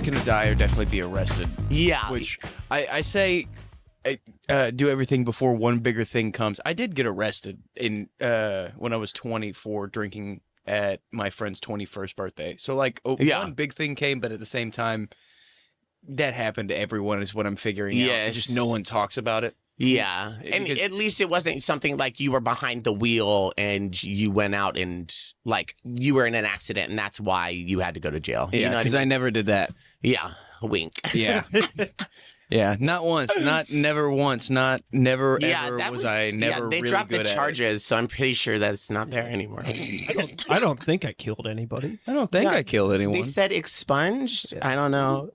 gonna die or definitely be arrested. Yeah. Which I say do everything before one bigger thing comes. I did get arrested in when I was 20 for drinking at my friend's 21st birthday. So like one big thing came, but at the same time, that happened to everyone is what I'm figuring out. It's just no one talks about it. Yeah. And at least it wasn't something like you were behind the wheel and you went out and like you were in an accident and that's why you had to go to jail. Yeah, because I never did that. Yeah. Wink. Yeah. Yeah, not once, never once, never ever was I never they really dropped good the at charges, so I'm pretty sure that's not there anymore. I don't think I killed anybody. I don't think I killed anyone. They said expunged. I don't know.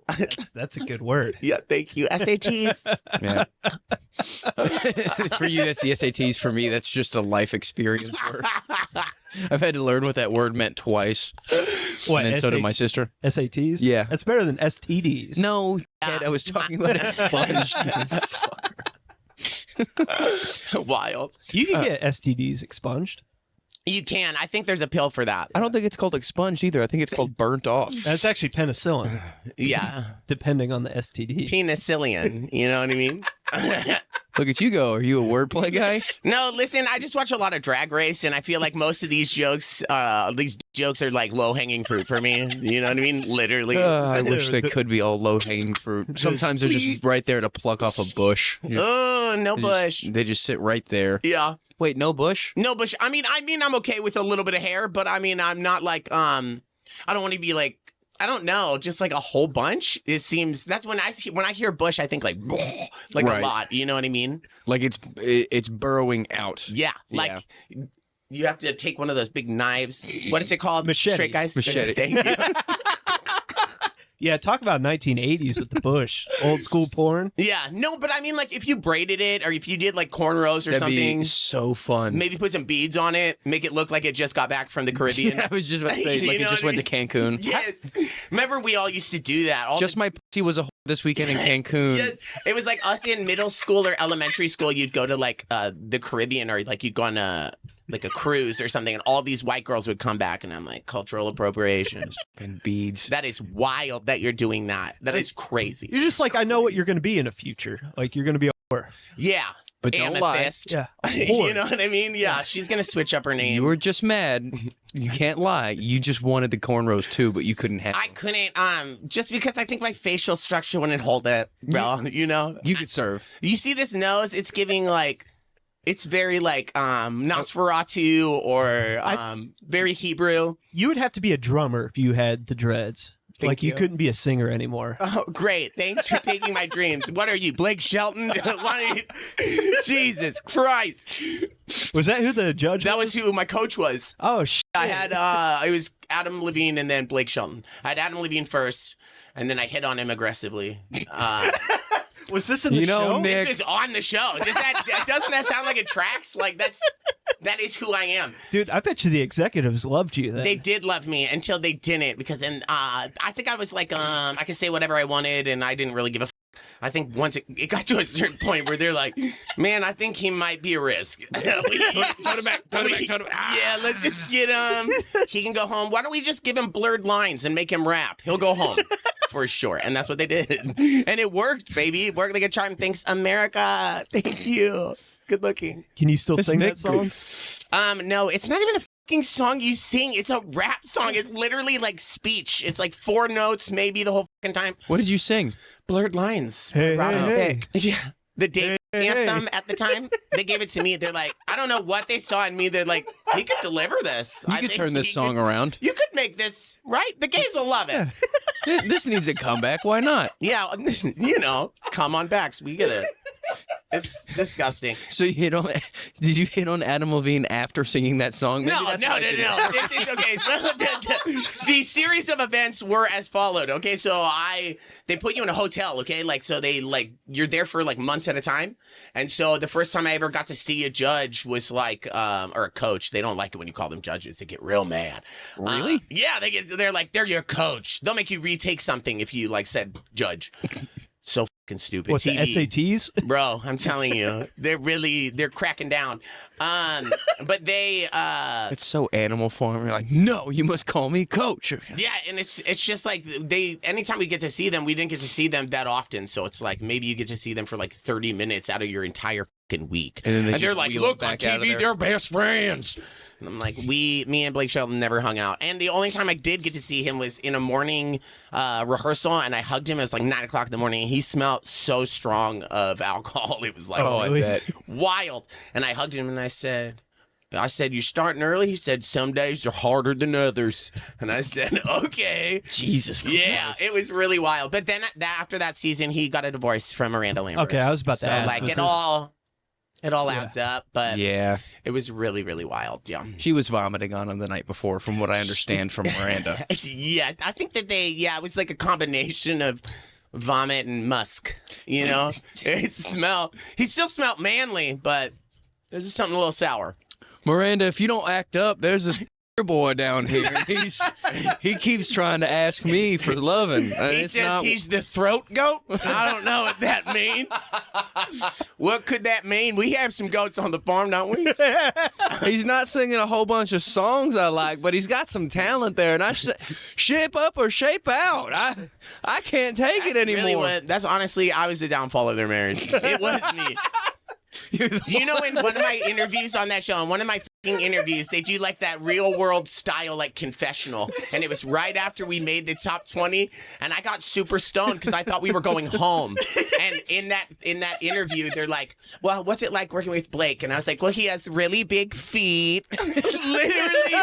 That's a good word. Yeah, thank you. SATs. Yeah. For you, that's the SATs. For me, that's just a life experience word. I've had to learn what that word meant twice. What, and then so did my sister. SATs? Yeah. That's better than STDs. No, I was talking about expunged. Wild. You can get STDs expunged. You can. I think there's a pill for that. I don't think it's called expunged either. I think it's called burnt off. That's actually penicillin. Yeah. Depending on the STD. Penicillin. You know what I mean? Look at you go. Are you a wordplay guy? No, listen, I just watch a lot of Drag Race, and I feel like most of these jokes are like low-hanging fruit for me. You know what I mean? Literally. I wish they could be all low-hanging fruit. Sometimes they're just right there to pluck off a bush. Oh, no bush. They just sit right there. Yeah. Wait, no bush? No bush. I mean, I'm okay with a little bit of hair, but I mean, I'm not like, I don't want to be like, I don't know, just like a whole bunch. It seems that's when I hear bush, I think like a lot. You know what I mean? Like it's burrowing out. Yeah, like you have to take one of those big knives. What is it called? Machete. Straight guys. Machete. Thank you. Yeah, talk about 1980s with the bush. Old school porn. Yeah, no, but I mean, like, if you braided it or if you did, like, cornrows or That'd something. be so fun. Maybe put some beads on it, make it look like it just got back from the Caribbean. Yeah, I was just about to say, like, it just went to Cancun. Yes. Remember, we all used to do that. Just my pussy was a this weekend in Cancun. Yes. It was like us in middle school or elementary school. You'd go to, like, the Caribbean or, like, you'd go on like a cruise or something, and all these white girls would come back, and I'm like, cultural appropriation. And beads. That is wild that you're doing that. That is crazy. You're just like, I know what you're going to be in the future. Like, you're going to be a whore. Yeah. But don't Amethyst. Yeah. You know what I mean? Yeah. She's going to switch up her name. You were just mad. You can't lie. You just wanted the cornrows too, but you couldn't have I them. couldn't, just because I think my facial structure wouldn't hold it. Bro, you know? You could serve. You see this nose? It's giving like, it's very like Nosferatu or very Hebrew. You would have to be a drummer if you had the dreads. Thank you you. couldn't be a singer anymore. Oh, great. Thanks for taking my dreams. What are you, Blake Shelton? What are you? Jesus Christ. Was that who the judge That was who my coach was. Oh, shit. I had, it was Adam Levine and then Blake Shelton. I had Adam Levine first, and then I hit on him aggressively. Was this in the show? Nick, This is on the show. Doesn't that sound like it tracks? Like that is who I am. Dude, I bet you the executives loved you then. They did love me until they didn't, because then I think I was like, I could say whatever I wanted, and I didn't really give a f. I think once it got to a certain point where they're like, man, I think he might be a risk. Tote him back. Yeah, let's just get him. He can go home. Why don't we just give him blurred lines and make him rap? He'll go home. For sure. And that's what they did. And it worked, baby. It worked like a charm. Thanks, America. Thank you. Good looking. Can you still sing that song? No, it's not even a fucking song you sing. It's a rap song. It's literally like speech. It's like 4 notes, maybe the whole fucking time. what did you sing? Blurred lines. Hey, Robin hey, Thicke. Yeah. The Dave anthem hey. at the time. They gave it to me. They're like, I don't know what they saw in me. They're like, he could deliver this. You I could think turn this he song could- around. You could make this, right? The gays will love it. This needs a comeback. Why not? Yeah, you know, come on backs. We get it. It's disgusting. So you hit on? Did you hit on Adam Levine after singing that song? Maybe No. that's why it didn't work. It's okay, so the series of events were as followed. Okay, so they put you in a hotel. Okay, like so they like you're there for like months at a time, and so the first time I ever got to see a judge was like or a coach. They don't like it when you call them judges. They get real mad. Really? Yeah, they're like they're your coach. They'll make you retake something if you like said judge. So fucking stupid. What's the SATs? Bro, I'm telling you, they're cracking down. But they It's so animal form. You're like, no, you must call me coach. yeah, and it's just like anytime we get to see them, we didn't get to see them that often. So it's like maybe you get to see them for like 30 minutes out of your entire fucking week. And then they're like, look, on TV, they're best friends. And I'm like, me and Blake Shelton never hung out. And the only time I did get to see him was in a morning rehearsal, and I hugged him. It was like 9 o'clock in the morning. He smelled so strong of alcohol. It was like, I bet. wild. And I hugged him, and I said, you're starting early? He said, some days are harder than others. And I said, okay. Jesus Christ. Yeah, it was really wild. But then after that season, he got a divorce from Miranda Lambert. Okay, I was about to So ask. like it all adds up, but Yeah. it was really, really wild. Yeah. She was vomiting on him the night before, from what I understand from Miranda. Yeah, I think that it was like a combination of vomit and musk, you know? He still smelled manly, but there's just something a little sour. Miranda, if you don't act up, there's this boy down here. He keeps trying to ask me for loving. He says he's the throat goat. I don't know what that means. What could that mean? We have some goats on the farm, don't we? He's not singing a whole bunch of songs I like, but he's got some talent there. And I shape up or shape out. I can't take it anymore. That's honestly, I was the downfall of their marriage. It was me. You know, in one of my interviews on that show, in one of my fucking interviews, they do like that real world style, like confessional. And it was right after we made the top 20, and I got super stoned because I thought we were going home. And in that interview, they're like, well, what's it like working with Blake? And I was like, well, he has really big feet. Literally.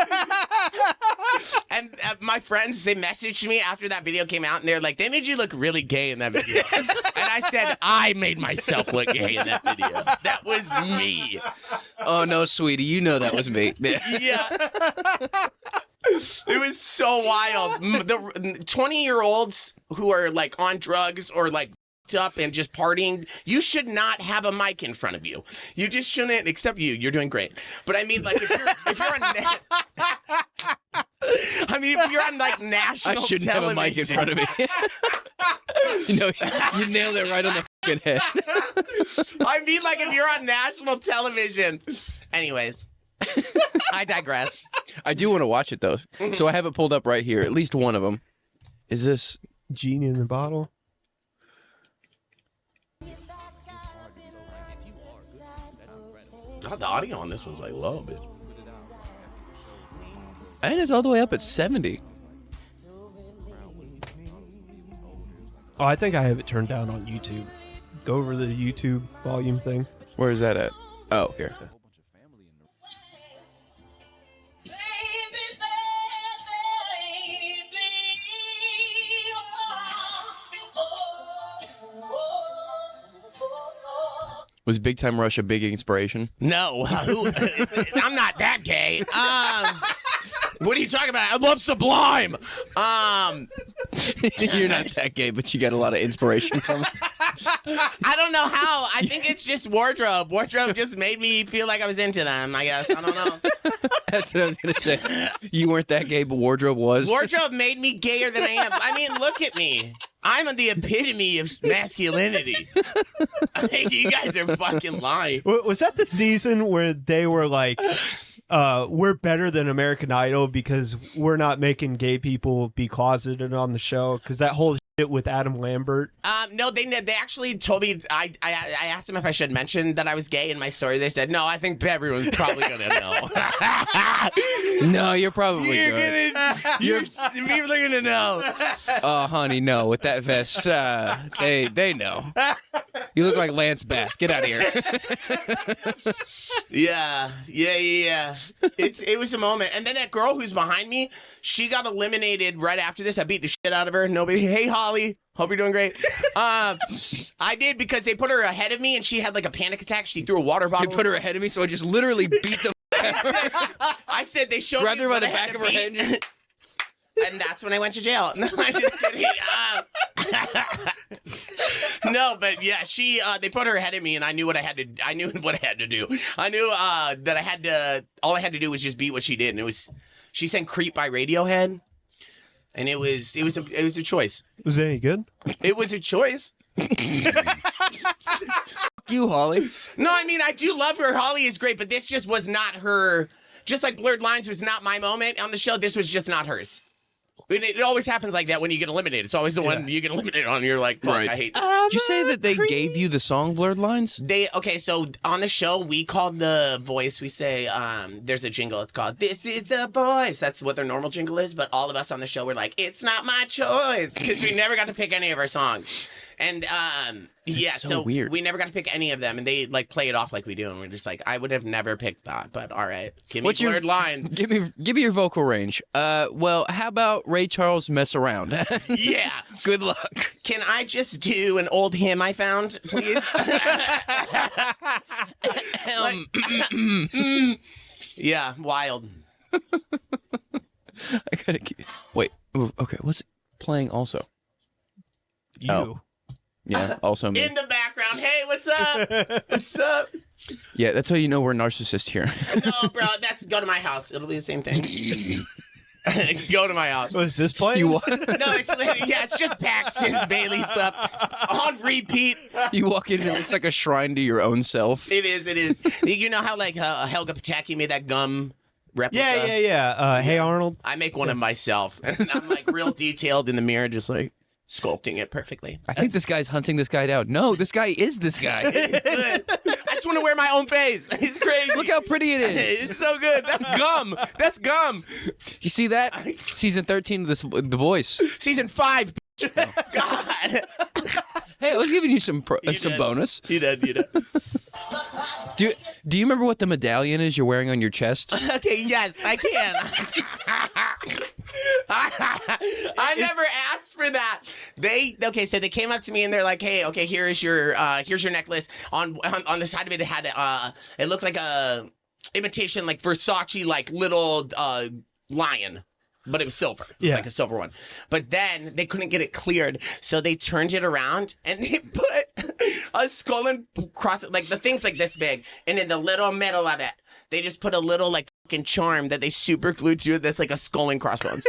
And my friends, they messaged me after that video came out, and they're like, they made you look really gay in that video. And I said, I made myself look gay in that video. That was me. Oh, no, sweetie. You know that was me. Yeah. It was so wild. The 20-year-olds who are like on drugs or like up and just partying, you should not have a mic in front of you. You just shouldn't, except you're doing great. But I mean, like, if you're on if you're on like national I shouldn't television. have a mic in front of me. You nailed it right on the fucking head. I mean, like, if you're on national television. Anyways, I digress. I do want to watch it, though. So I have it pulled up right here. At least one of them. Is this Genie in the bottle? God, the audio on this one's like low, bitch. And it's all the way up at 70. Oh, I think I have it turned down on YouTube. Go over the YouTube volume thing. Where is that at? Oh, here. Was Big Time Rush a big inspiration? No, I'm not that gay. What are you talking about? I love Sublime. You're not that gay, but you got a lot of inspiration from it. I don't know how. I think it's just wardrobe. Wardrobe just made me feel like I was into them, I guess. I don't know. That's what I was going to say. You weren't that gay, but Wardrobe was. Wardrobe made me gayer than I am. I mean, look at me. I'm the epitome of masculinity. I think you guys are fucking lying. Was that the season where they were like, we're better than American Idol because we're not making gay people be closeted on the show? Because that whole shit with Adam Lambert. No, they actually told me. I asked them if I should mention that I was gay in my story. They said no. I think everyone's probably gonna know. No, you're probably good. People are gonna know. Oh, honey, no. With that vest, they know. You look like Lance Bass. Get out of here. Yeah. It was a moment. And then that girl who's behind me, she got eliminated right after this. I beat the shit out of her. Nobody. Hey, Holly. Hope you're doing great. I did because they put her ahead of me and she had like a panic attack. She threw a water bottle. They put her ahead of me, so I just literally beat the I said they showed grabbed me her by what the I had back to of her beat. head. And that's when I went to jail. No, I'm just kidding. No, but yeah, they put her ahead of me, and I knew what I had to. I knew what I had to do. I knew that I had to. All I had to do was just beat what she did, and it was. She sang "Creep" by Radiohead, and it was a choice. Was it any good? It was a choice. You, Holly. No, I mean, I do love her. Holly is great, but this just was not her. Just like Blurred Lines was not my moment on the show, this was just not hers. It always happens like that when you get eliminated. It's always the one you get eliminated on. You're like, fuck, right. I hate this. Did you say that they gave you the song Blurred Lines? Okay, so on the show, we called the voice, we say, there's a jingle, it's called, This is the Voice. That's what their normal jingle is, but all of us on the show were like, it's not my choice, because we never got to pick any of our songs. And, so weird. We never got to pick any of them, and they, like, play it off like we do, and we're just like, I would have never picked that, but all right. Give me Blurred Lines. Give me your vocal range. Well, how about Ray Charles Mess Around? Yeah. Good luck. Can I just do an old hymn I found, please? Yeah, wild. I gotta wait. Okay, what's playing also? You. Oh. Yeah, also me. In the background. Hey, what's up? What's up? Yeah, that's how you know we're narcissists here. No, bro, go to my house. It'll be the same thing. Go to my house. Was this playing? No, it's just Paxton Bailey stuff on repeat. You walk in and it looks like a shrine to your own self. It is. You know how like Helga Pataki made that gum replica? Yeah. Hey Arnold. I make one of myself, and I'm like real detailed in the mirror, just like sculpting it perfectly. I think this guy's hunting this guy down. No, this guy is this guy. It's good. I just want to wear my own face. He's crazy. Look how pretty it is. It's so good. That's gum. That's gum. You see that? Season 13 of The Voice. Season 5. God. Hey, I was giving you some bonus. You did. Do you remember what the medallion is you're wearing on your chest? Okay, yes, I can. I never asked for that. So they came up to me and they're like, "Hey, okay, here's your necklace." On the side of it, it had it looked like a imitation like Versace like little lion. But it was silver. It was like a silver one. But then they couldn't get it cleared, so they turned it around and they put a skull and cross it, like the thing's like this big, and in the little middle of it, they just put a little like fucking charm that they super glued to it that's like a skull and crossbones.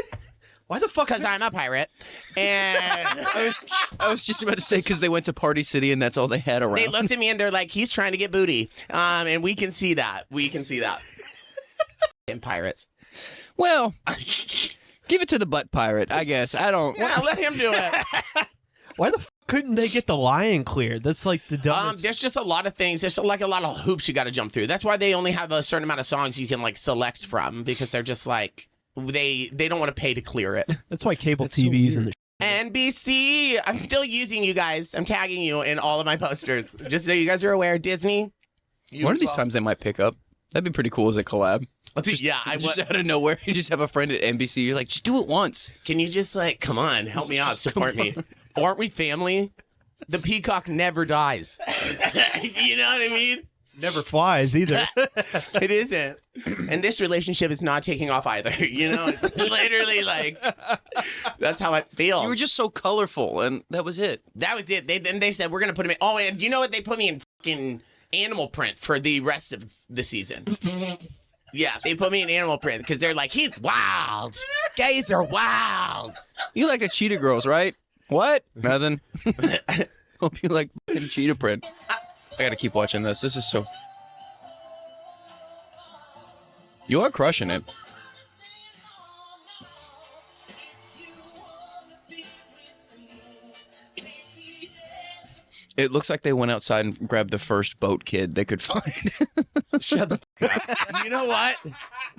Why the fuck? Because I'm a pirate. And I was just about to say because they went to Party City and that's all they had around. They looked at me and they're like, he's trying to get booty. And we can see that. And pirates. Well, give it to the butt pirate, I guess. I don't. Yeah, let him do it. Why the fuck couldn't they get the lion cleared? That's like the dumbest. There's just a lot of things. There's like a lot of hoops you got to jump through. That's why they only have a certain amount of songs you can like select from, because they're just like they don't want to pay to clear it. That's why cable TVs and the NBC. I'm still using you guys. I'm tagging you in all of my posters, just so you guys are aware. Disney. One of these times they might pick up. That'd be pretty cool as a collab. Just out of nowhere, you just have a friend at NBC. You're like, just do it once. Can you just like, come on, help me out, support me? Aren't we family? The peacock never dies. You know what I mean? never flies either. It isn't. And this relationship is not taking off either. You know, it's literally like, that's how it feels. You were just so colorful, and that was it. That was it. Then they said, we're going to put him in. Oh, and you know what? They put me in fucking animal print for the rest of the season. Yeah, they put me in animal print because they're like, he's wild. Gays are wild. You like the cheetah girls, right? What? Nothing. Hope you like fucking cheetah print. I gotta keep watching this. This is so... You are crushing it. It looks like they went outside and grabbed the first boat kid they could find. Shut the fuck up. You know what?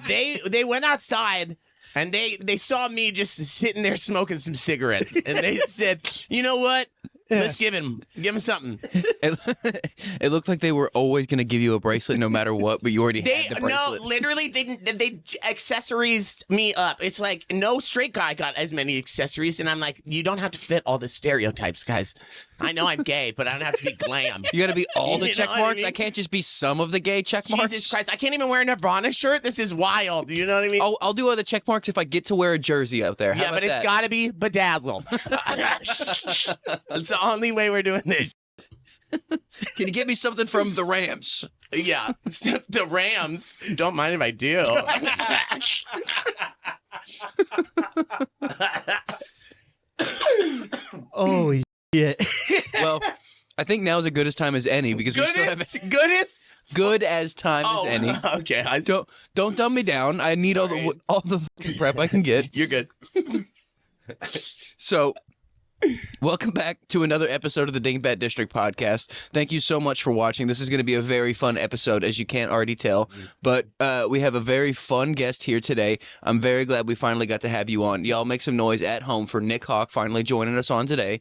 They went outside and they saw me just sitting there smoking some cigarettes. And they said, you know what? Let's give him something. It looked like they were always going to give you a bracelet no matter what, but you already had the bracelet. No, literally, they accessories me up. It's like no straight guy got as many accessories, and I'm like, you don't have to fit all the stereotypes, guys. I know I'm gay, but I don't have to be glam. You got to be all the check marks? I mean? I can't just be some of the gay check marks? Jesus Christ, I can't even wear a Nirvana shirt? This is wild. You know what I mean? I'll do other check marks if I get to wear a jersey out there. Yeah, but it's got to be bedazzled. That's the only way we're doing this. Can you get me something from the Rams? Yeah, the Rams. Don't mind if I do. Oh, shit. Well, I think now's as good as time as any because we still have Goodest? good as time as any. Okay. Don't dumb me down. I need all the prep I can get. You're good. So, welcome back to another episode of the Dingbat District podcast. Thank you so much for watching. This is going to be a very fun episode, as you can't already tell. But we have a very fun guest here today. I'm very glad we finally got to have you on. Y'all make some noise at home for Nic Hawk finally joining us on today.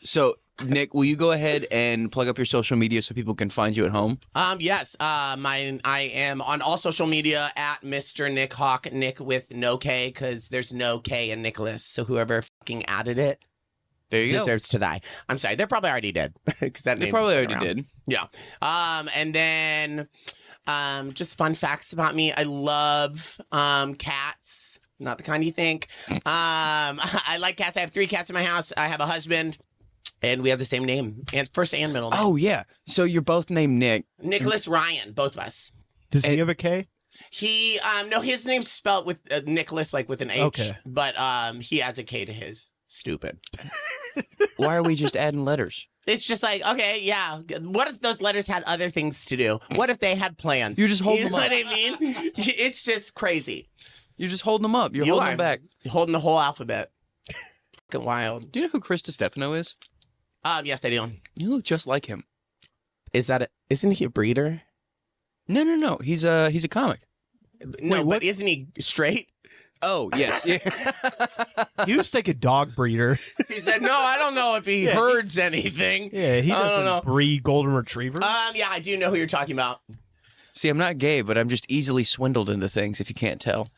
So, Nic, will you go ahead and plug up your social media so people can find you at home? Yes. I am on all social media at Mr. Nic Hawk. Nick with no K because there's no K in Nicholas. So whoever fucking added it There you go. deserves to die. I'm sorry. They're probably already dead because that They name probably has been already around. did. Yeah. And then just fun facts about me. I love cats. Not the kind you think. I like cats. I have 3 cats in my house. I have a husband. And we have the same name, and first and middle name. Oh, yeah. So you're both named Nick. Nicholas Ryan, both of us. Does he have a K? He, no, his name's spelled with Nicholas, like with an H. Okay. But he adds a K to his. Stupid. Why are we just adding letters? It's just like, okay, yeah. What if those letters had other things to do? What if they had plans? You're just holding You know them up. what I mean? It's just crazy. You're just holding them up. You're holding them back. You're holding the whole alphabet. Fucking wild. Do you know who Chris DiStefano is? Yes, I do. You look just like him. Isn't he a breeder? No. He's a comic. No, Wait, what? but isn't he straight? Oh, yes. Yeah. He was like a dog breeder. He said, no, I don't know if he herds anything. Yeah, he I don't know. doesn't breed golden retrievers. Yeah, I do know who you're talking about. See, I'm not gay, but I'm just easily swindled into things, if you can't tell.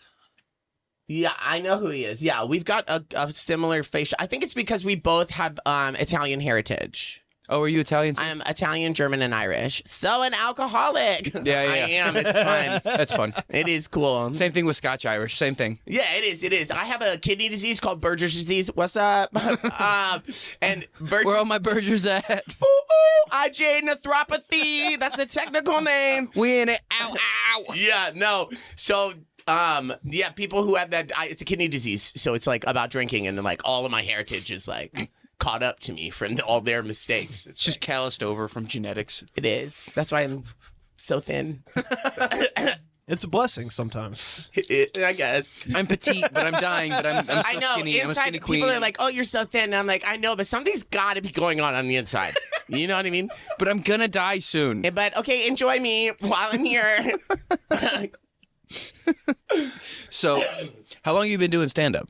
Yeah, I know who he is. Yeah, we've got a similar facial. I think it's because we both have Italian heritage. Oh, are you Italian? I'm Italian, German, and Irish. So an alcoholic. Yeah. I am. It's fine. That's fun. It is cool. Same thing with Scotch-Irish. Same thing. Yeah, it is. It is. I have a kidney disease called Berger's disease. What's up? And Where all my burgers at? IgA nephropathy. That's a technical name. We in it. Ow, ow. Yeah, no. So, yeah, people who have that, it's a kidney disease. So it's like about drinking, and like all of my heritage is like caught up to me from all their mistakes. It's just calloused over from genetics. It is. That's why I'm so thin. It's a blessing sometimes. I guess. I'm petite, but I'm dying, but I'm still I know. skinny. I'm a Inside, skinny queen. people are like, "Oh, you're so thin." And I'm like, "I know, but something's got to be going on the inside." You know what I mean? But I'm gonna die soon. But okay, enjoy me while I'm here. So, how long have you been doing stand-up?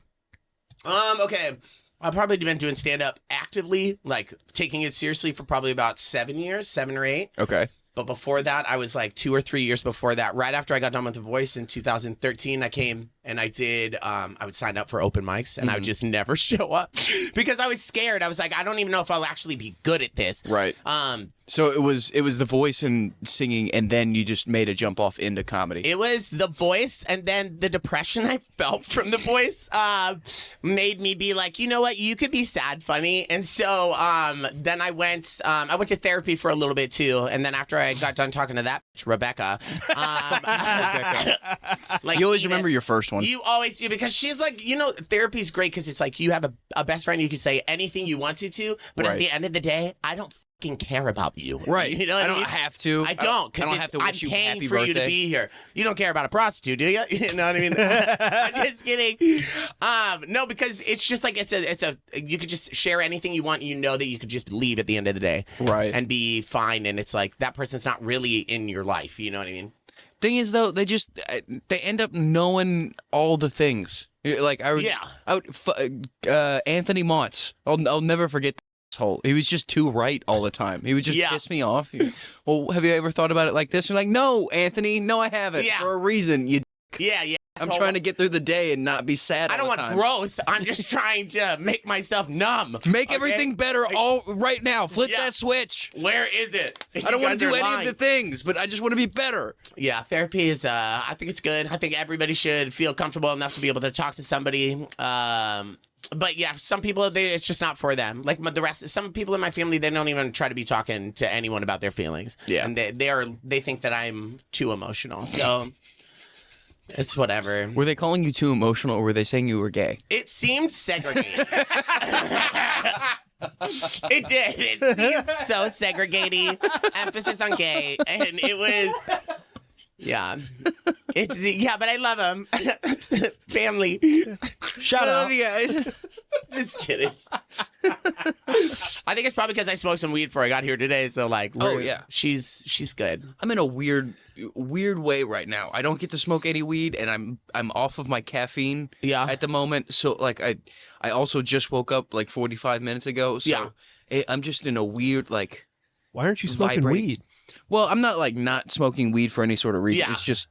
Okay. I've probably been doing stand-up actively, like taking it seriously for probably about 7 years, 7 or 8. Okay. But before that, I was like 2 or 3 years before that. Right after I got done with The Voice in 2013, I came and I did, I would sign up for open mics and I would just never show up because I was scared. I was like, I don't even know if I'll actually be good at this. Right. So it was The Voice and singing, and then you just made a jump off into comedy. It was The Voice, and then the depression I felt from The Voice made me be like, you know what, you could be sad funny. And so then I went to therapy for a little bit too, and then after I got done talking to that bitch, Rebecca, like, you always remember your first one. You always do, because she's like, you know, therapy's great because it's like you have a best friend you can say anything you wanted to, but at the end of the day, I don't fucking care about you. Right. You know what I don't mean? have to. I don't. I don't have to wish I'm you paying happy for birthday. you to be here. You don't care about a prostitute, do you? You know what I mean? I'm just kidding. No, because it's just like it's a you could just share anything you want. You know that you could just leave at the end of the day, Right. and be fine. And it's like that person's not really in your life. You know what I mean? Thing is, though, they end up knowing all the things. Like Anthony Montz. I'll never forget that asshole. He was just too right all the time. He would just piss me off. Well, have you ever thought about it like this? You're like, no, Anthony, no, I haven't. Yeah. For a reason. Yeah. I'm trying to get through the day and not be sad. I don't want growth. I'm just trying to make myself numb. Make everything better all right now. Flip that switch. Where is it? I don't want to do any of the things, but I just want to be better. Yeah, therapy is, I think it's good. I think everybody should feel comfortable enough to be able to talk to somebody. But yeah, some people, it's just not for them. Like the rest, some people in my family, they don't even try to be talking to anyone about their feelings. Yeah. And they think that I'm too emotional. So it's whatever. Were they calling you too emotional, or were they saying you were gay? It seemed segregated. It did. It seemed so segregating. Emphasis on gay, and it was. Yeah, but I love him. Family. Shout out. you guys. Just kidding. I think it's probably because I smoked some weed before I got here today. So like, yeah, she's good. I'm in a weird way right now. I don't get to smoke any weed, and I'm off of my caffeine. At the moment. So like I also just woke up like 45 minutes ago. So I'm just in a weird like. Why aren't you smoking weed? Well, I'm not like not smoking weed for any sort of reason. Yeah. It's just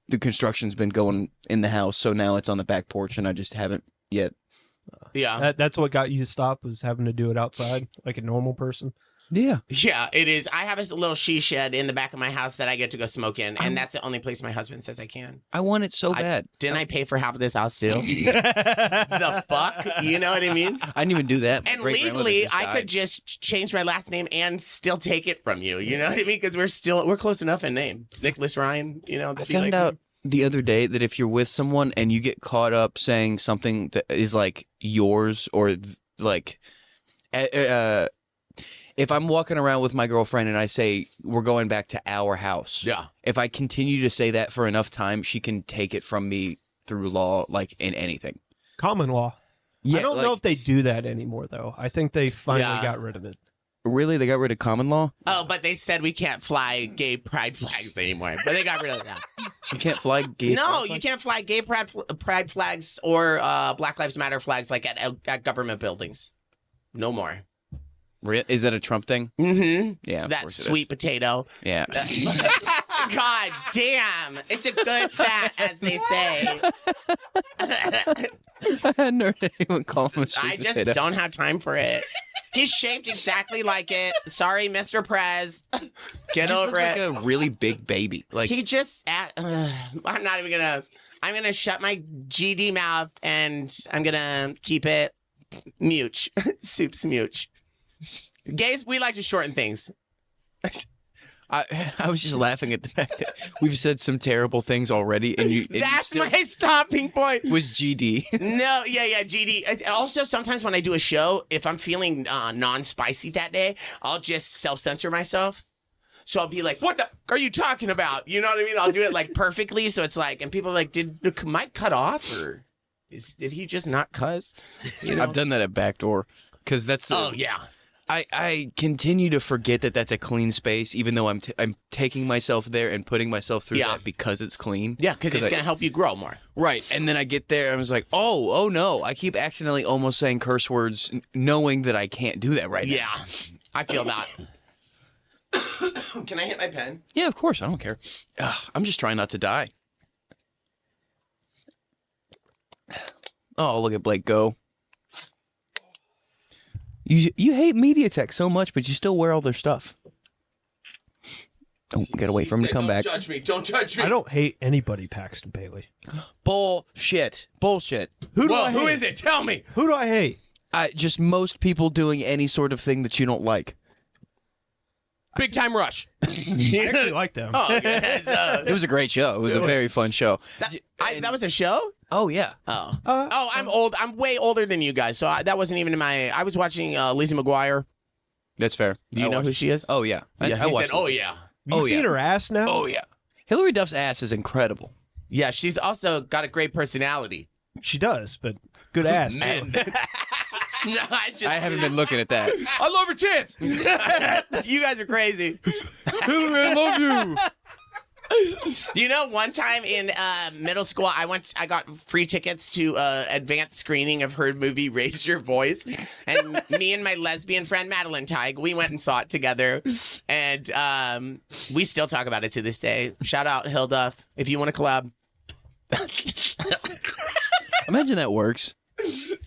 the construction's been going in the house, so now it's on the back porch, and I just haven't yet. Yeah. That's what got you to stop, was having to do it outside like a normal person. Yeah. Yeah, it is. I have a little she shed in the back of my house that I get to go smoke in, and that's the only place my husband says I can. I want it so bad. Didn't I pay for half of this house too? The fuck? You know what I mean? I didn't even do that. My And great-grandmother legally, just I died. could just change my last name and still take it from you. You know what I mean? Because we're close enough in name. Nicholas Ryan, you know. I found out the other day that if you're with someone and you get caught up saying something that is like yours or like, if I'm walking around with my girlfriend and I say we're going back to our house, if I continue to say that for enough time, she can take it from me through law, like in anything. Common law. Yeah, I don't know if they do that anymore, though. I think they finally got rid of it. Really? They got rid of common law? Oh, but they said we can't fly gay pride flags anymore. But they got rid of that. You can't fly gay No, flags? you can't fly gay pride flags or Black Lives Matter flags like at government buildings. No more. Is that a Trump thing? Mm-hmm. Yeah, of that course it sweet is. potato. Yeah. God damn. It's a good fat, as they say. I hadn't heard anyone call him a sweet I just potato. don't have time for it. He's shaped exactly like it. Sorry, Mr. Prez. Get He just over looks it. like a really big baby. Like He just, I'm not even gonna, I'm gonna shut my GD mouth and I'm gonna keep it mooch. Soup smooch. Gays, we like to shorten things. I was just laughing at the fact that we've said some terrible things already, and you. That's my stopping point. Was GD. No, yeah, GD. Also, sometimes when I do a show, if I'm feeling non-spicy that day, I'll just self-censor myself. So I'll be like, what the are you talking about? You know what I mean? I'll do it like perfectly. So it's like, and people are like, did the mic cut off or did he just not cuss? You know? I've done that at Backdoor because that's the. Oh, yeah. I continue to forget that that's a clean space, even though I'm taking myself there and putting myself through that because it's clean. Yeah, because it's going to help you grow more. Right. And then I get there and I was like, oh no. I keep accidentally almost saying curse words knowing that I can't do that right now. Yeah, I feel that. Can I hit my pen? Yeah, of course. I don't care. I'm just trying not to die. Oh, look at Blake go. You hate MediaTek so much, but you still wear all their stuff. Oh, gotta wait for him to come back. Don't judge me. Don't judge me. I don't hate anybody, Paxton Bailey. Bullshit. Who do I hate? Who is it? Tell me. Who do I hate? Just most people doing any sort of thing that you don't like. Big Time Rush. I actually like them. Oh, yes. It was a great show. It was a very fun show. That was a show? Oh, yeah. Oh. I'm old. I'm way older than you guys, so that wasn't even in my... I was watching Lizzie McGuire. That's fair. Do you know who she is? Oh, yeah. I He watched said, oh, yeah. You seen her ass now? Oh, yeah. Hillary Duff's ass is incredible. Yeah, she's also got a great personality. She does, but good ass. Man. No, I haven't been looking at that. I love her tits. You guys are crazy. Hillary, I love you. You know, one time in middle school, I got free tickets to advanced screening of her movie Raise Your Voice, and me and my lesbian friend Madeline Teig, we went and saw it together, and we still talk about it to this day. Shout out Hill Duff if you want to collab. Imagine that works.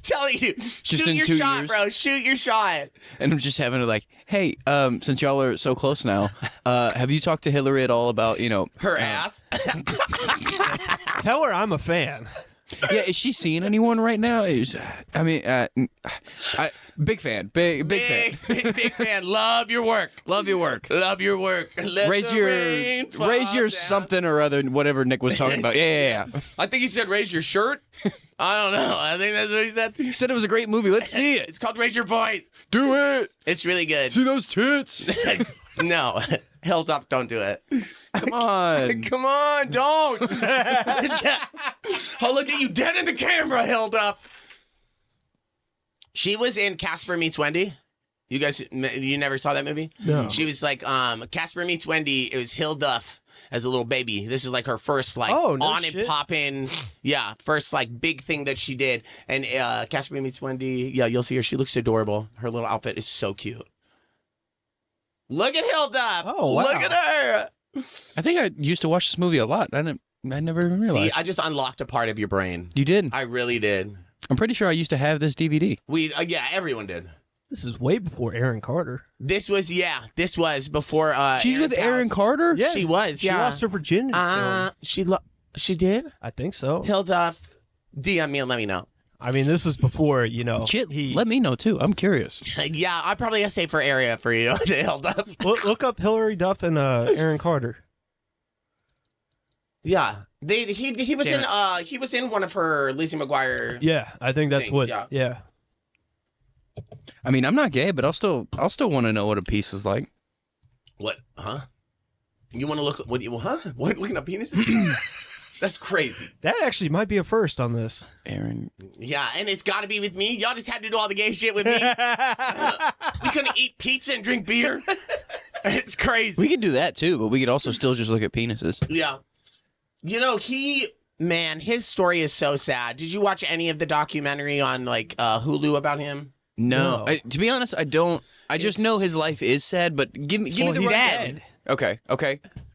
Telling you, Just shoot in your 2 shot, years. bro. Shoot your shot. And I'm just having to like, hey, since y'all are so close now, have you talked to Hillary at all about, Her ass. Tell her I'm a fan. Yeah, is she seeing anyone right now? Big fan. Big fan. Big fan. Love your work. Love your work. Love your work. Raise your something or other, whatever Nick was talking about. Yeah. I think he said raise your shirt. I don't know. I think that's what he said. He said it was a great movie. Let's see it. It's called Raise Your Voice. Do it. It's really good. See those tits? No. Hilltop, don't do it. Come on. Come on, don't. I'll look at you dead in the camera, Hilltop. She was in Casper Meets Wendy. You never saw that movie? No. She was like Casper Meets Wendy. It was Hill Duff as a little baby. This is like her first on and poppin', first like big thing that she did. And Casper Meets Wendy, you'll see her. She looks adorable. Her little outfit is so cute. Look at Hill Duff. Oh, wow. Look at her. I think I used to watch this movie a lot. I never even realized. See, I just unlocked a part of your brain. You did? I really did. I'm pretty sure I used to have this DVD. Everyone did. This is way before Aaron Carter. This was before. She's with Aaron Carter? Yeah, she was. She lost her virginity. She did. I think so. Hill Duff, DM me and let me know. I mean, this is before, Let me know, too. I'm curious. Yeah, I probably have to say for area for you. Hill Duff. Look up Hillary Duff and Aaron Carter. Yeah, he was in one of her Lizzie McGuire. Yeah, I think that's things, what. Yeah. I mean, I'm not gay, but I'll still want to know what a piece is like. What? Huh? You want to look? What? What? Looking at penises? That's crazy. That actually might be a first on this. Aaron. Yeah, and it's got to be with me. Y'all just had to do all the gay shit with me. We couldn't eat pizza and drink beer. It's crazy. We could do that, too, but we could also still just look at penises. Yeah. His story is so sad. Did you watch any of the documentary on Hulu about him? No. To be honest, I don't. I just know his life is sad, but give me the dead. Okay.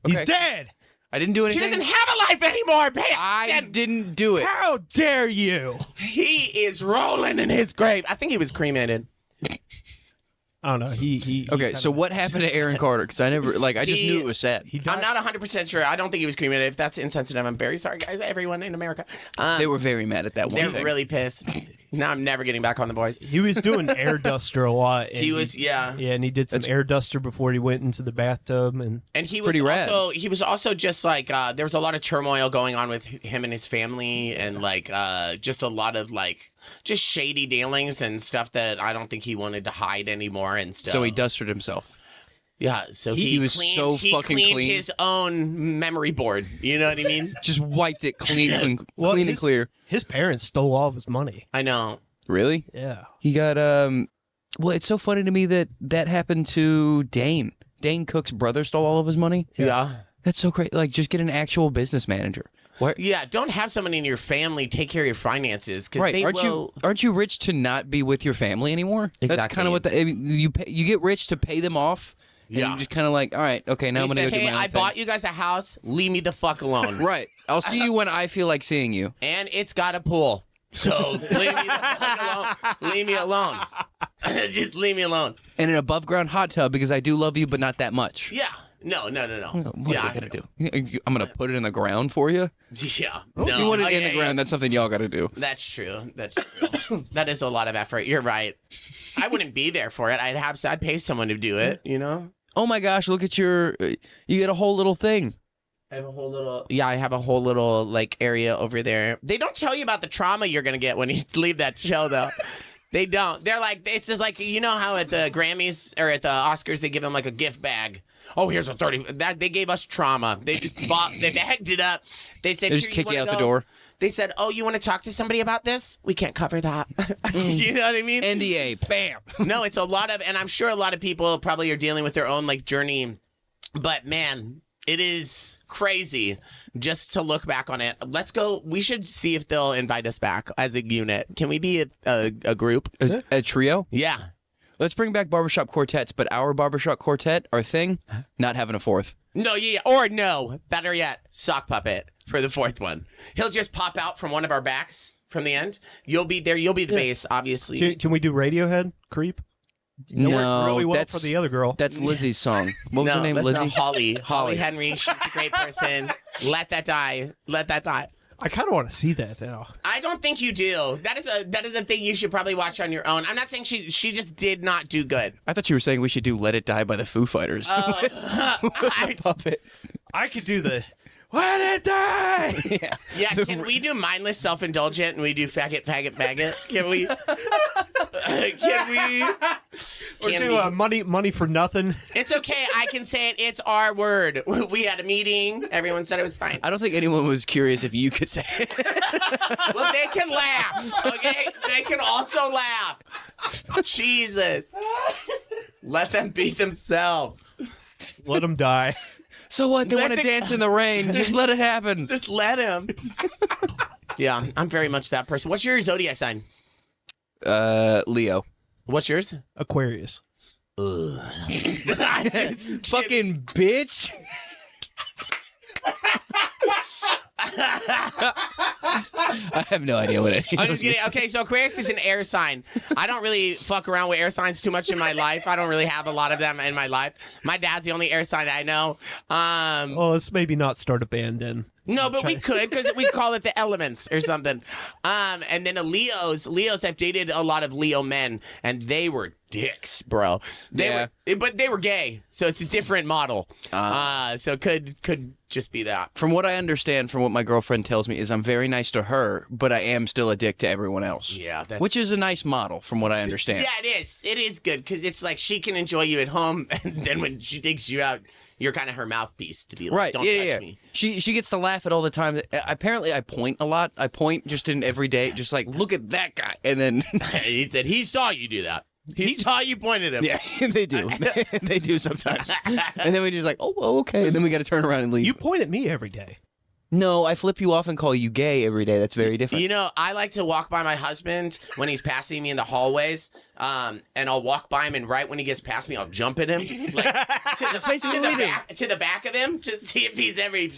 He's dead. I didn't do anything. He doesn't have a life anymore, I didn't do it. How dare you? He is rolling in his grave. I think he was cremated. I don't know. He Okay, so what happened to Aaron Carter? Because I just knew it was sad. I'm not 100% sure. I don't think he was cremated. If that's insensitive, I'm very sorry, guys. Everyone in America. They were very mad at that one thing. They're really pissed. Now I'm never getting back on the boys. He was doing air duster a lot. And Yeah, and he did some air duster before he went into the bathtub, and he was pretty rad. He was also just like there was a lot of turmoil going on with him and his family, and just a lot of just shady dealings and stuff that I don't think he wanted to hide anymore and stuff. So he dusted himself. Yeah, so he was so fucking cleaned clean. his own memory board. You know what I mean? Just wiped it clean and clear. his parents stole all of his money. I know. Really? Yeah. He got well, it's so funny to me that happened to Dane. Dane Cook's brother stole all of his money. Yeah. That's so great. Just get an actual business manager. What? Yeah, don't have someone in your family take care of your finances because Right? Aren't you rich to not be with your family anymore? That's Exactly. kind of what you get rich to pay them off. And Yeah. you're just kind of all right, okay, now I'm gonna go do my own I thing. bought you guys a house. Leave me the fuck alone. Right. I'll see you when I feel like seeing you. And it's got a pool. So leave me the fuck alone. Leave me alone. Just leave me alone. And an above ground hot tub because I do love you, but not that much. Yeah. No. What are we gonna do? I'm gonna put it in the ground for you. Yeah. If you want it in the ground, that's something y'all gotta do. That's true. That is a lot of effort. You're right. I wouldn't be there for it. I'd pay someone to do it, you know? Oh my gosh, look at you get a whole little thing. I have a whole little area over there. They don't tell you about the trauma you're gonna get when you leave that show though. They don't. They're it's just you know how at the Grammys or at the Oscars they give them a gift bag. Oh, here's a 30. That they gave us trauma. They just they bagged it up. They said They just kick you out the door. They said, "Oh, you want to talk to somebody about this? We can't cover that." You know what I mean? NDA, bam. No, it's a lot of, and I'm sure a lot of people probably are dealing with their own journey. But man, it is crazy just to look back on it. Let's go. We should see if they'll invite us back as a unit. Can we be a group? A trio? Yeah. Let's bring back barbershop quartets, but our barbershop quartet, our thing, not having a fourth. No, yeah, or no. Better yet, sock puppet for the fourth one. He'll just pop out from one of our backs from the end. You'll be there. You'll be the bass, obviously. Can we do Radiohead? Creep? No, worked really well for the other girl. That's Lizzie's song. What was her name? that's Lizzie? not Holly. Holly Henry. She's a great person. Let that die. Let that die. I kind of want to see that now. I don't think you do. That is a thing you should probably watch on your own. I'm not saying she just did not do good. I thought you were saying we should do "Let It Die" by the Foo Fighters. With the puppet. I could do the "Let It Die." Yeah. Can we do mindless, self-indulgent, and we do faggot, faggot, faggot? Can we? Or do money for nothing. It's okay. I can say it. It's our word. We had a meeting. Everyone said it was fine. I don't think anyone was curious if you could say it. Well, they can laugh. Okay, they can also laugh. Jesus, let them beat themselves. Let them die. So what? They want to dance in the rain. Just let it happen. Just let him. Yeah, I'm very much that person. What's your zodiac sign? Leo. What's yours? Aquarius. Fucking bitch. I have no idea what it is. I'm just kidding. Okay, so Aquarius is an air sign. I don't really fuck around with air signs too much in my life. I don't really have a lot of them in my life. My dad's the only air sign I know. Let's maybe not start a band then. No, but we could, because we call it the elements or something. And then the Leos, I've dated a lot of Leo men, and they were dicks, bro. But they were gay, so it's a different model. So it could just be that. From what I understand, from what my girlfriend tells me, is I'm very nice to her, but I am still a dick to everyone else. Yeah, which is a nice model, from what I understand. Yeah, it is. It is good, because it's like she can enjoy you at home, and then when she takes you out, you're kind of her mouthpiece to be like, don't touch me. She gets to laugh at all the time. Apparently, I point a lot. I point just in every day, just like, look at that guy. And then he said he saw you do that. He saw you pointed him. Yeah, they do. They do sometimes. And then we just like, oh, okay. And then we got to turn around and leave. You point at me every day. No, I flip you off and call you gay every day. That's very different. You know, I like to walk by my husband when he's passing me in the hallways, and I'll walk by him, and right when he gets past me, I'll jump at him. Like, That's basically what we do. To the back of him to see if he's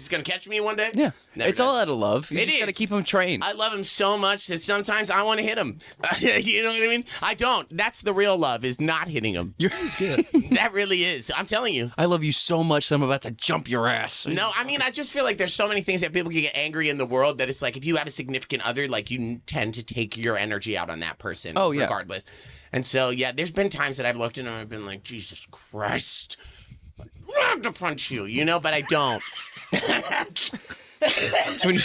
going to catch me one day. Yeah. Never It's does. all out of love. You just got to keep him trained. I love him so much that sometimes I want to hit him. You know what I mean? I don't. That's the real love, is not hitting him. You're good. That really is. I'm telling you. I love you so much that I'm about to jump your ass. No, I mean, I just feel like there's so many things that people can get angry in the world that it's like if you have a significant other, like you tend to take your energy out on that person. Oh, yeah. Regardless. And so, yeah, there's been times that I've looked at him and I've been like, Jesus Christ. I have to punch you, you know, but I don't. It's when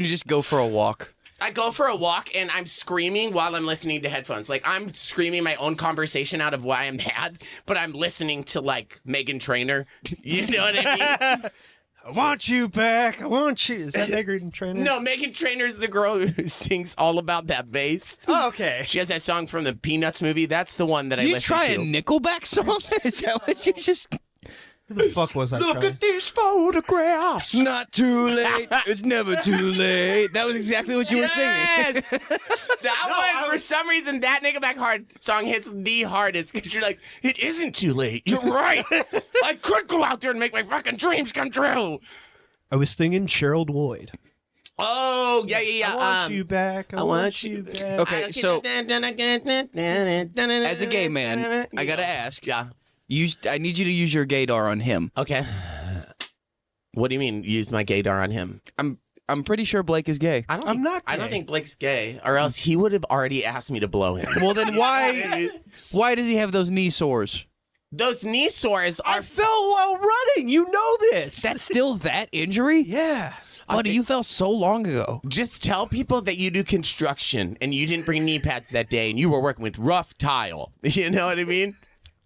you just go for a walk. I go for a walk and I'm screaming while I'm listening to headphones. Like, I'm screaming my own conversation out of why I'm mad, but I'm listening to, like, Meghan Trainor. You know what I mean? I want you back. I want you. Is that Meghan Trainor? No, Meghan Trainor is the girl who sings all about that bass. Oh, okay. She has that song from the Peanuts movie. That's the one that I You listen try to. a Nickelback song? Is that what you just... Who the fuck was I Look trying? at these photographs. Not too late. It's never too late. That was exactly what you were singing. That one, for some reason, that Nickelback song hits the hardest because you're like, it isn't too late. You're right. I could go out there and make my fucking dreams come true. I was singing Cheryl Lloyd. Oh, yeah. I want you back. I want you back. Okay, so as a gay man, I gotta ask. Yeah. I need you to use your gaydar on him. Okay. What do you mean, use my gaydar on him? I'm pretty sure Blake is gay. I don't think Blake's gay, or else he would have already asked me to blow him. Well, then why does he have those knee sores? Those knee sores I are... fell while running. You know this. That's still that injury? Yeah. Buddy, you fell so long ago. Just tell people that you do construction and you didn't bring knee pads that day and you were working with rough tile. You know what I mean?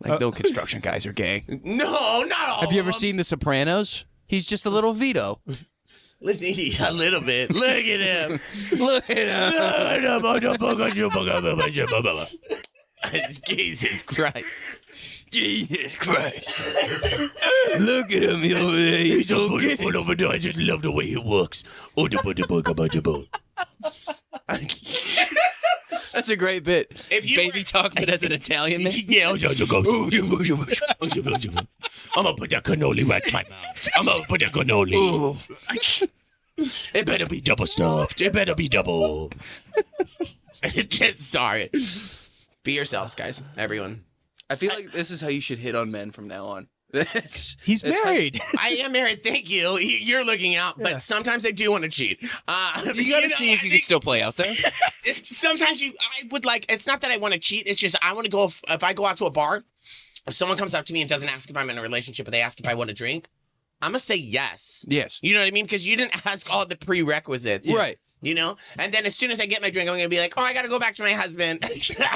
Like, no construction guys are gay. No, not all. Have you ever seen The Sopranos? He's just a little Vito. Listen, a little bit. Look at him. Look at him. Jesus Christ. Jesus Christ. Look at him over there. He's so beautiful over there. I just love the way he walks. That's a great bit. If you Baby talk, but as an Italian man. Yeah. I'm going to put that cannoli right in my mouth. I'm going to put that cannoli. It better be double stuffed. It better be double. Sorry. Be yourselves, guys. Everyone. I feel like this is how you should hit on men from now on. He's married. I am married. Thank you. You're looking out, but sometimes I do want to cheat. You gotta see if you can still play out there. Sometimes I would like. It's not that I want to cheat. It's just I want to go. If I go out to a bar, if someone comes up to me and doesn't ask if I'm in a relationship, but they ask if I want to drink, I'm gonna say yes. Yes. You know what I mean? Because you didn't ask all the prerequisites. Right. You know? And then as soon as I get my drink, I'm going to be like, oh, I got to go back to my husband.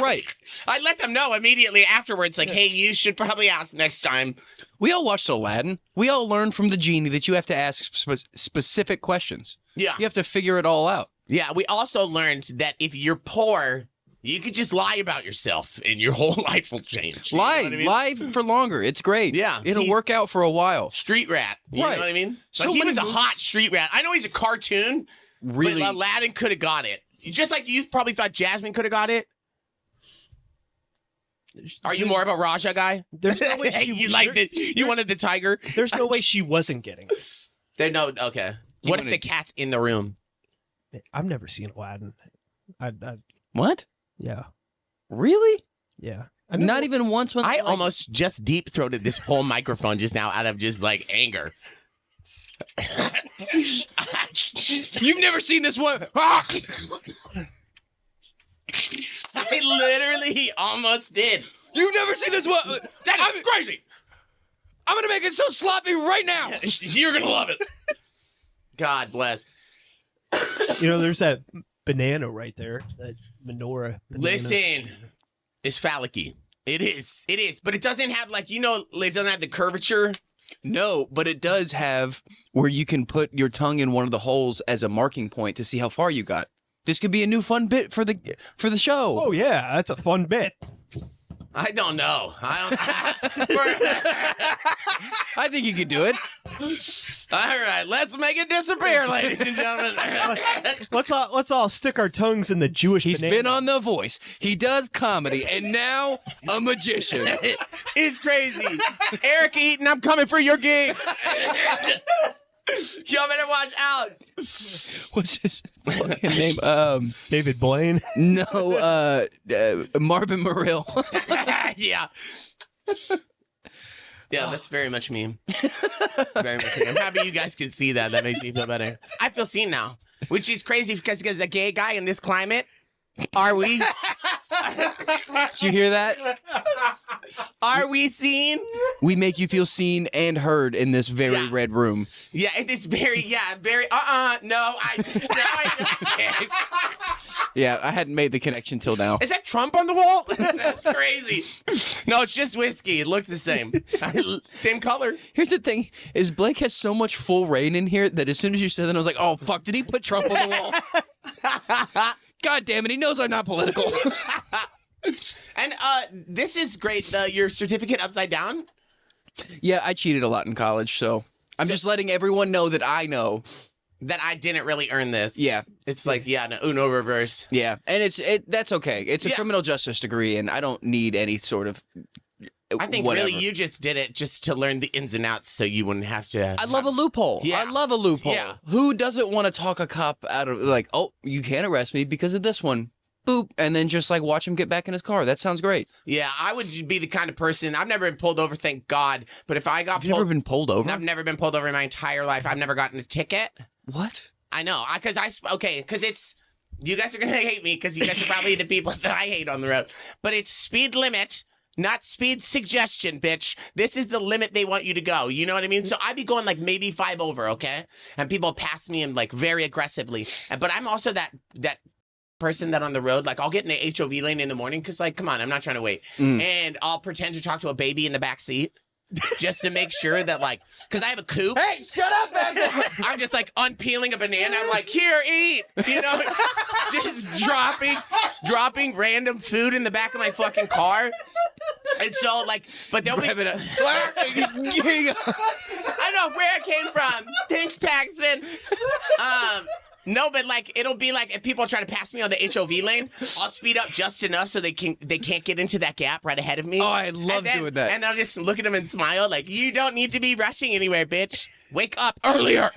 Right. I let them know immediately afterwards, like, hey, you should probably ask next time. We all watched Aladdin. We all learned from the genie that you have to ask specific questions. Yeah. You have to figure it all out. Yeah. We also learned that if you're poor, you could just lie about yourself and your whole life will change. Lie for longer. It's great. Yeah. It'll work out for a while. Street rat. You know what I mean? So but he many was a hot street rat. I know he's a cartoon. Really? But Aladdin could have got it. Just like you probably thought Jasmine could have got it. Are you more of a Raja guy? There's no way you wanted the tiger? There's no way she wasn't getting it. Okay. What if the cat's in the room? I've never seen Aladdin. What? Yeah. Really? Yeah. Not even once when I almost just deep-throated this whole microphone just now out of just like anger. You've never seen this one. I literally almost did. You've never seen this one. That is crazy. I'm going to make it so sloppy right now. You're going to love it. God bless. You know, there's that banana right there. That menorah. Banana. Listen, it's phallic-y. It is. But it doesn't have like, it doesn't have the curvature. No, but it does have where you can put your tongue in one of the holes as a marking point to see how far you got. This could be a new fun bit for the show. Oh yeah, that's a fun bit. I don't know. I think you could do it. All right, let's make it disappear, ladies and gentlemen. Let's all stick our tongues in the Jewish. He's banana. been on The Voice. He does comedy, and now a magician. It's crazy. Eric Eaton, I'm coming for your gig. Y'all better watch out. What's his fucking name? David Blaine. No, Marvin Morrill. Yeah. Yeah, that's very much me. Very much me. I'm happy you guys can see that. That makes me feel better. I feel seen now, which is crazy because a gay guy in this climate, are we? Did you hear that? Are we seen? We make you feel seen and heard in this very red room. Yeah, it is very, no, I just can't. Yeah, I hadn't made the connection till now. Is that Trump on the wall? That's crazy. No, it's just whiskey. It looks the same. Same color. Here's the thing, is Blake has so much full reign in here that as soon as you said that, I was like, oh, fuck, did he put Trump on the wall? God damn it, he knows I'm not political. And this is great. Your certificate upside down? Yeah, I cheated a lot in college, so I'm just letting everyone know that I know. That I didn't really earn this. Yeah. It's like, Uno reverse. Yeah, and that's okay. It's a criminal justice degree, and I don't need any sort of I think whatever. really you just did it just to learn the ins and outs so you wouldn't have to. I love a loophole. Yeah. I love a loophole. Yeah. Who doesn't want to talk a cop out of, like, oh, you can't arrest me because of this one. Boop. And then just, like, watch him get back in his car. That sounds great. Yeah, I would be the kind of person, I've never been pulled over, thank God. But if I got Have you ever been pulled over? I've never been pulled over in my entire life. I've never gotten a ticket. What? I know. Because it's, you guys are going to hate me because you guys are probably the people that I hate on the road. But it's speed limit. Not speed suggestion, bitch. This is the limit they want you to go. You know what I mean? So I'd be going like maybe 5 over, okay? And people pass me and like very aggressively. But I'm also that person that on the road, like I'll get in the HOV lane in the morning because like, come on, I'm not trying to wait. And I'll pretend to talk to a baby in the back seat. Just to make sure that like, because I have a coupe. Hey, shut up, man. I'm just like unpeeling a banana. I'm like, here, eat. You know, just dropping random food in the back of my fucking car. And so like, but they'll be. I don't know where it came from. Thanks, Paxton. No, but like it'll be like if people try to pass me on the HOV lane, I'll speed up just enough so they can't get into that gap right ahead of me. Oh, I love doing that. And I'll just look at them and smile like, you don't need to be rushing anywhere, bitch. Wake up earlier.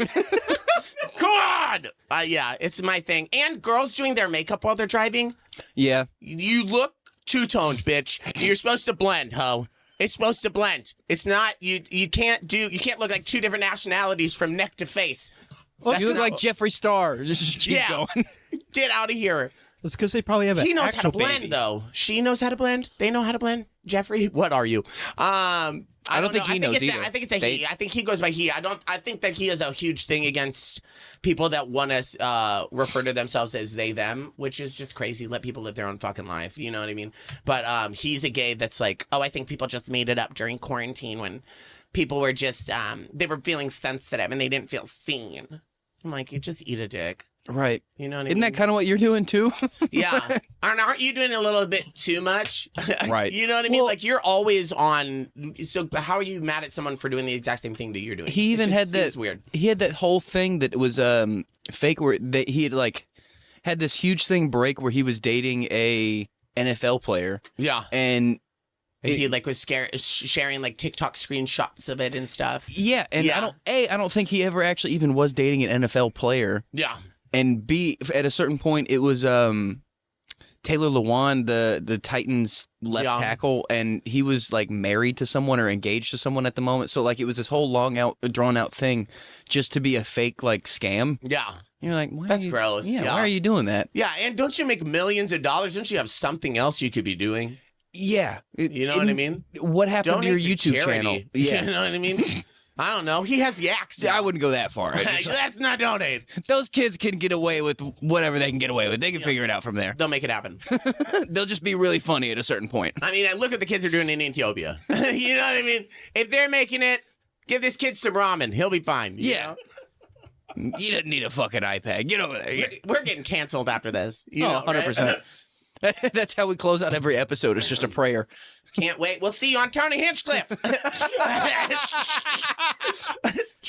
Come on. Yeah, it's my thing. And girls doing their makeup while they're driving. Yeah. You look two-toned, bitch. You're supposed to blend, ho. It's supposed to blend. It's not you can't look like two different nationalities from neck to face. Well, you look like Jeffree Star. Just keep going. Get out of here. It's because they probably have an He knows how to blend, baby. though. She knows how to blend. They know how to blend. Jeffree, what are you? I don't think he knows either. I think it's a he. I think he goes by he. I think that he has a huge thing against people that want to refer to themselves as they, them, which is just crazy. Let people live their own fucking life. You know what I mean? But he's a gay that's like, oh, I think people just made it up during quarantine when people were just, they were feeling sensitive and they didn't feel seen. I'm like, you just eat a dick. Right. You know what I mean? Isn't that kind of what you're doing too? Yeah. Aren't you doing a little bit too much? Right. You know what I mean? Like, you're always on. So how are you mad at someone for doing the exact same thing that you're doing? He even had that. Weird. He had that whole thing that was fake, where he had like had this huge thing break where he was dating a NFL player. Yeah. And he like was sharing like TikTok screenshots of it and stuff. Yeah, and I don't think he ever actually even was dating an NFL player. Yeah. And B, at a certain point, it was Taylor Lewan, the Titans left tackle, and he was like married to someone or engaged to someone at the moment. So like it was this whole drawn out thing just to be a fake like scam. Yeah. You're like, why that's gross. Yeah, why are you doing that? Yeah, and don't you make millions of dollars? Don't you have something else you could be doing? Yeah. You know what I mean? What happened to your YouTube channel? Yeah. You know what I mean? I don't know. He has yaks. I wouldn't go that far. Let's not donate. Those kids can get away with whatever they can get away with. They can figure it out from there. They'll make it happen. They'll just be really funny at a certain point. I mean, look what the kids are doing in Ethiopia. You know what I mean? If they're making it, give this kid some ramen. He'll be fine. You know? You didn't need a fucking iPad. Get over there. We're getting canceled after this. You know, 100%. Right? That's how we close out every episode. It's just a prayer. Can't wait. We'll see you on Tony Hinchcliffe.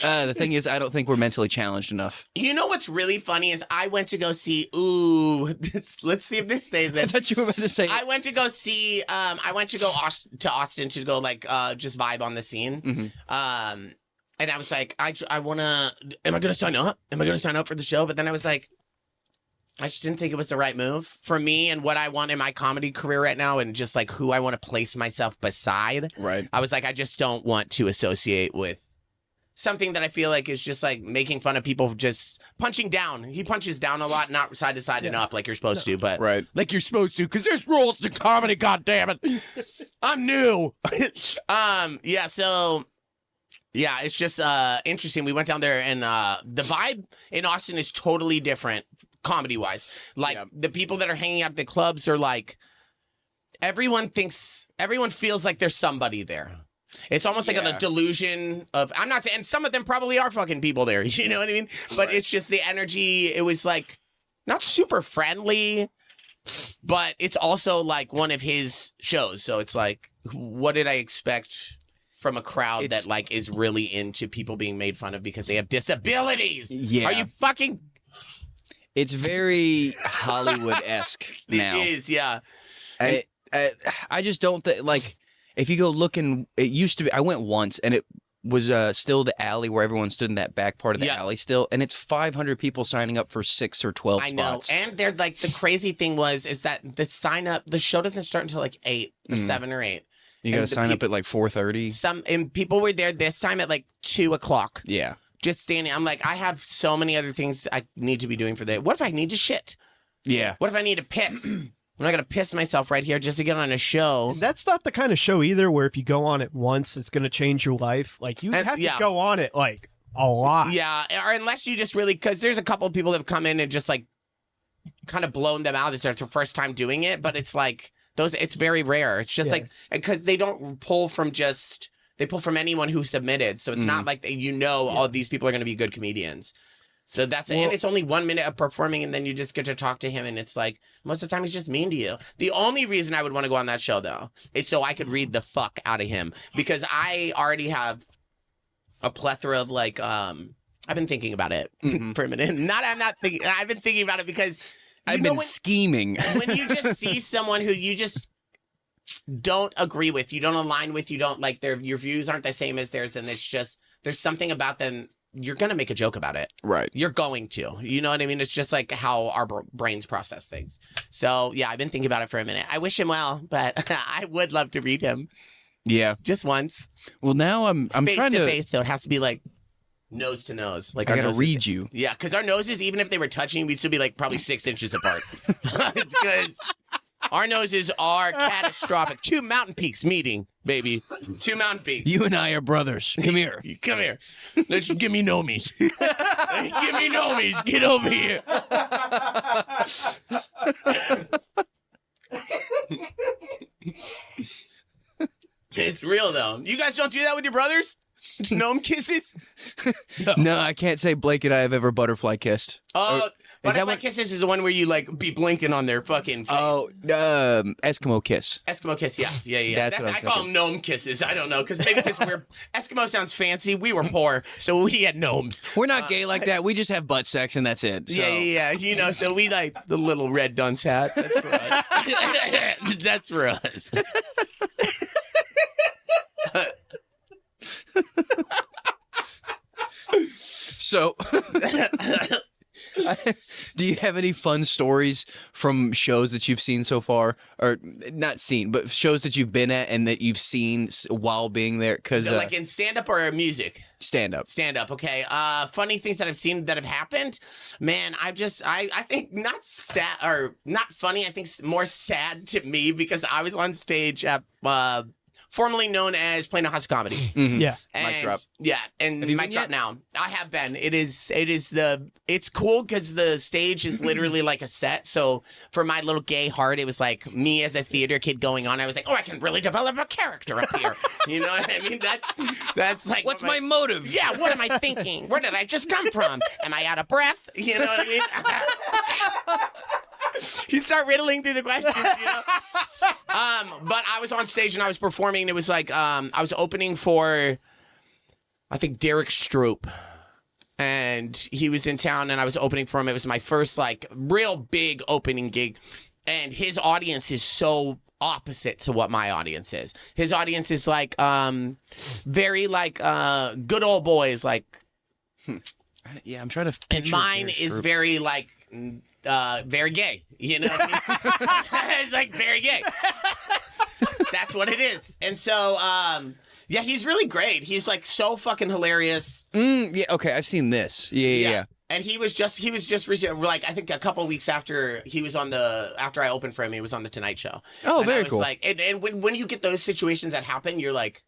The thing is, I don't think we're mentally challenged enough. You know what's really funny is I went to go see. Let's see if this stays in. I thought you were about to say. I went to go see. I went to go to Austin to go like just vibe on the scene. Mm-hmm. And I was like, I wanna. Am I gonna sign up? Am I gonna sign up for the show? But then I was like, I just didn't think it was the right move for me and what I want in my comedy career right now and just like who I want to place myself beside. Right. I was like, I just don't want to associate with something that I feel like is just like making fun of people just punching down. He punches down a lot, not side to side and up like you're supposed to, but like you're supposed to because there's rules to comedy, goddammit. I'm new. Yeah, it's just interesting. We went down there and the vibe in Austin is totally different comedy-wise. Like the people that are hanging out at the clubs are like, everyone feels like there's somebody there. It's almost like a delusion of, I'm not saying, and some of them probably are fucking people there, you know what I mean? But it's just the energy, it was like, not super friendly, but it's also like one of his shows. So it's like, what did I expect from a crowd that like is really into people being made fun of because they have disabilities? Yeah. Are you fucking... It's very Hollywood-esque now. It is, yeah. I just don't think, like, if you go looking, it used to be, I went once, and it was still the alley where everyone stood in that back part of the alley still, and it's 500 people signing up for 6 or 12 spots. I know, and they're like, the crazy thing is that the show doesn't start until like 8 or 7 or 8. You got to sign up at like 4:30. And people were there this time at like 2 o'clock. Yeah. Just standing. I'm like, I have so many other things I need to be doing for the day. What if I need to shit? Yeah. What if I need to piss? I'm not going to piss myself right here just to get on a show. That's not the kind of show either where if you go on it once, it's going to change your life. Like, you have to go on it, like, a lot. Yeah, or unless you just really, because there's a couple of people that have come in and just, like, kind of blown them out. It's their first time doing it, but it's like, it's very rare. It's just like, because they don't pull from just... They pull from anyone who submitted, so it's not like all these people are going to be good comedians. So and it's only 1 minute of performing, and then you just get to talk to him, and it's like most of the time he's just mean to you. The only reason I would want to go on that show though is so I could read the fuck out of him because I already have a plethora of like I've been thinking about it for a minute. I've been thinking about it because I've been scheming. When you just see someone who you just don't agree with, you don't align with, you don't like your views aren't the same as theirs, and it's just there's something about them, you're gonna make a joke about it, right? You're going to, you know what I mean? It's just like how our brains process things. So yeah, I've been thinking about it for a minute. I wish him well, but I would love to read him. Yeah. Just once. Well, now I'm Face trying to to. face, though. It has to be like nose to nose. Like I our gotta noses- read you. Yeah, because our noses, even if they were touching, we'd still be like probably 6 inches apart. It's because our noses are catastrophic. 2 mountain peaks meeting, baby. 2 mountain peaks. You and I are brothers. Come here. Come here. Let's give me nomies. Give me nomies. Get over here. It's real though. You guys don't do that with your brothers? Gnome kisses? No, I can't say Blake and I have ever butterfly kissed. Oh, butterfly what- kisses is the one where you like be blinking on their fucking face. Oh, Eskimo kiss. Eskimo kiss, yeah. That's what I'm I call them gnome kisses. I don't know, because maybe because we're Eskimo sounds fancy. We were poor, so we had gnomes. We're not gay like that. We just have butt sex and that's it. So. Yeah. You know, so we like the little red dunce hat. That's for us. That's for us. So, do you have any fun stories from shows that you've seen so far, or not seen, but shows that you've been at and that you've seen while being there? Because like in stand up or music? stand up. Stand up, okay. Funny things that I've seen that have happened. Man, I think not sad or not funny. I think more sad to me because I was on stage at formerly known as Plano House of Comedy. Mm-hmm. Yeah. And, Mic drop. Yeah, and Have you mic been drop yet? now. I have been. It's cool because the stage is literally like a set. So for my little gay heart, it was like me as a theater kid going on. I was like, oh, I can really develop a character up here. You know what I mean? That's like What's my motive? Yeah, what am I thinking? Where did I just come from? Am I out of breath? You know what I mean? You start riddling through the questions, you know? But I was on stage and I was performing, and it was like I was opening for, I think, Derek Stroop. And he was in town, and I was opening for him. It was my first, like, real big opening gig. And his audience is so opposite to what my audience is. His audience is, like, very, like, good old boys, like. Yeah, I'm trying to. And mine is very, like, very gay. You know what I mean? It's, like, very gay. That's what it is. And so, yeah, he's really great. He's like so fucking hilarious. Yeah, okay, I've seen this. Yeah. And he was just recently, like, I think a couple of weeks after after I opened for him, he was on the Tonight Show. Oh, and very I was cool. Like, and when you get those situations that happen, you're like,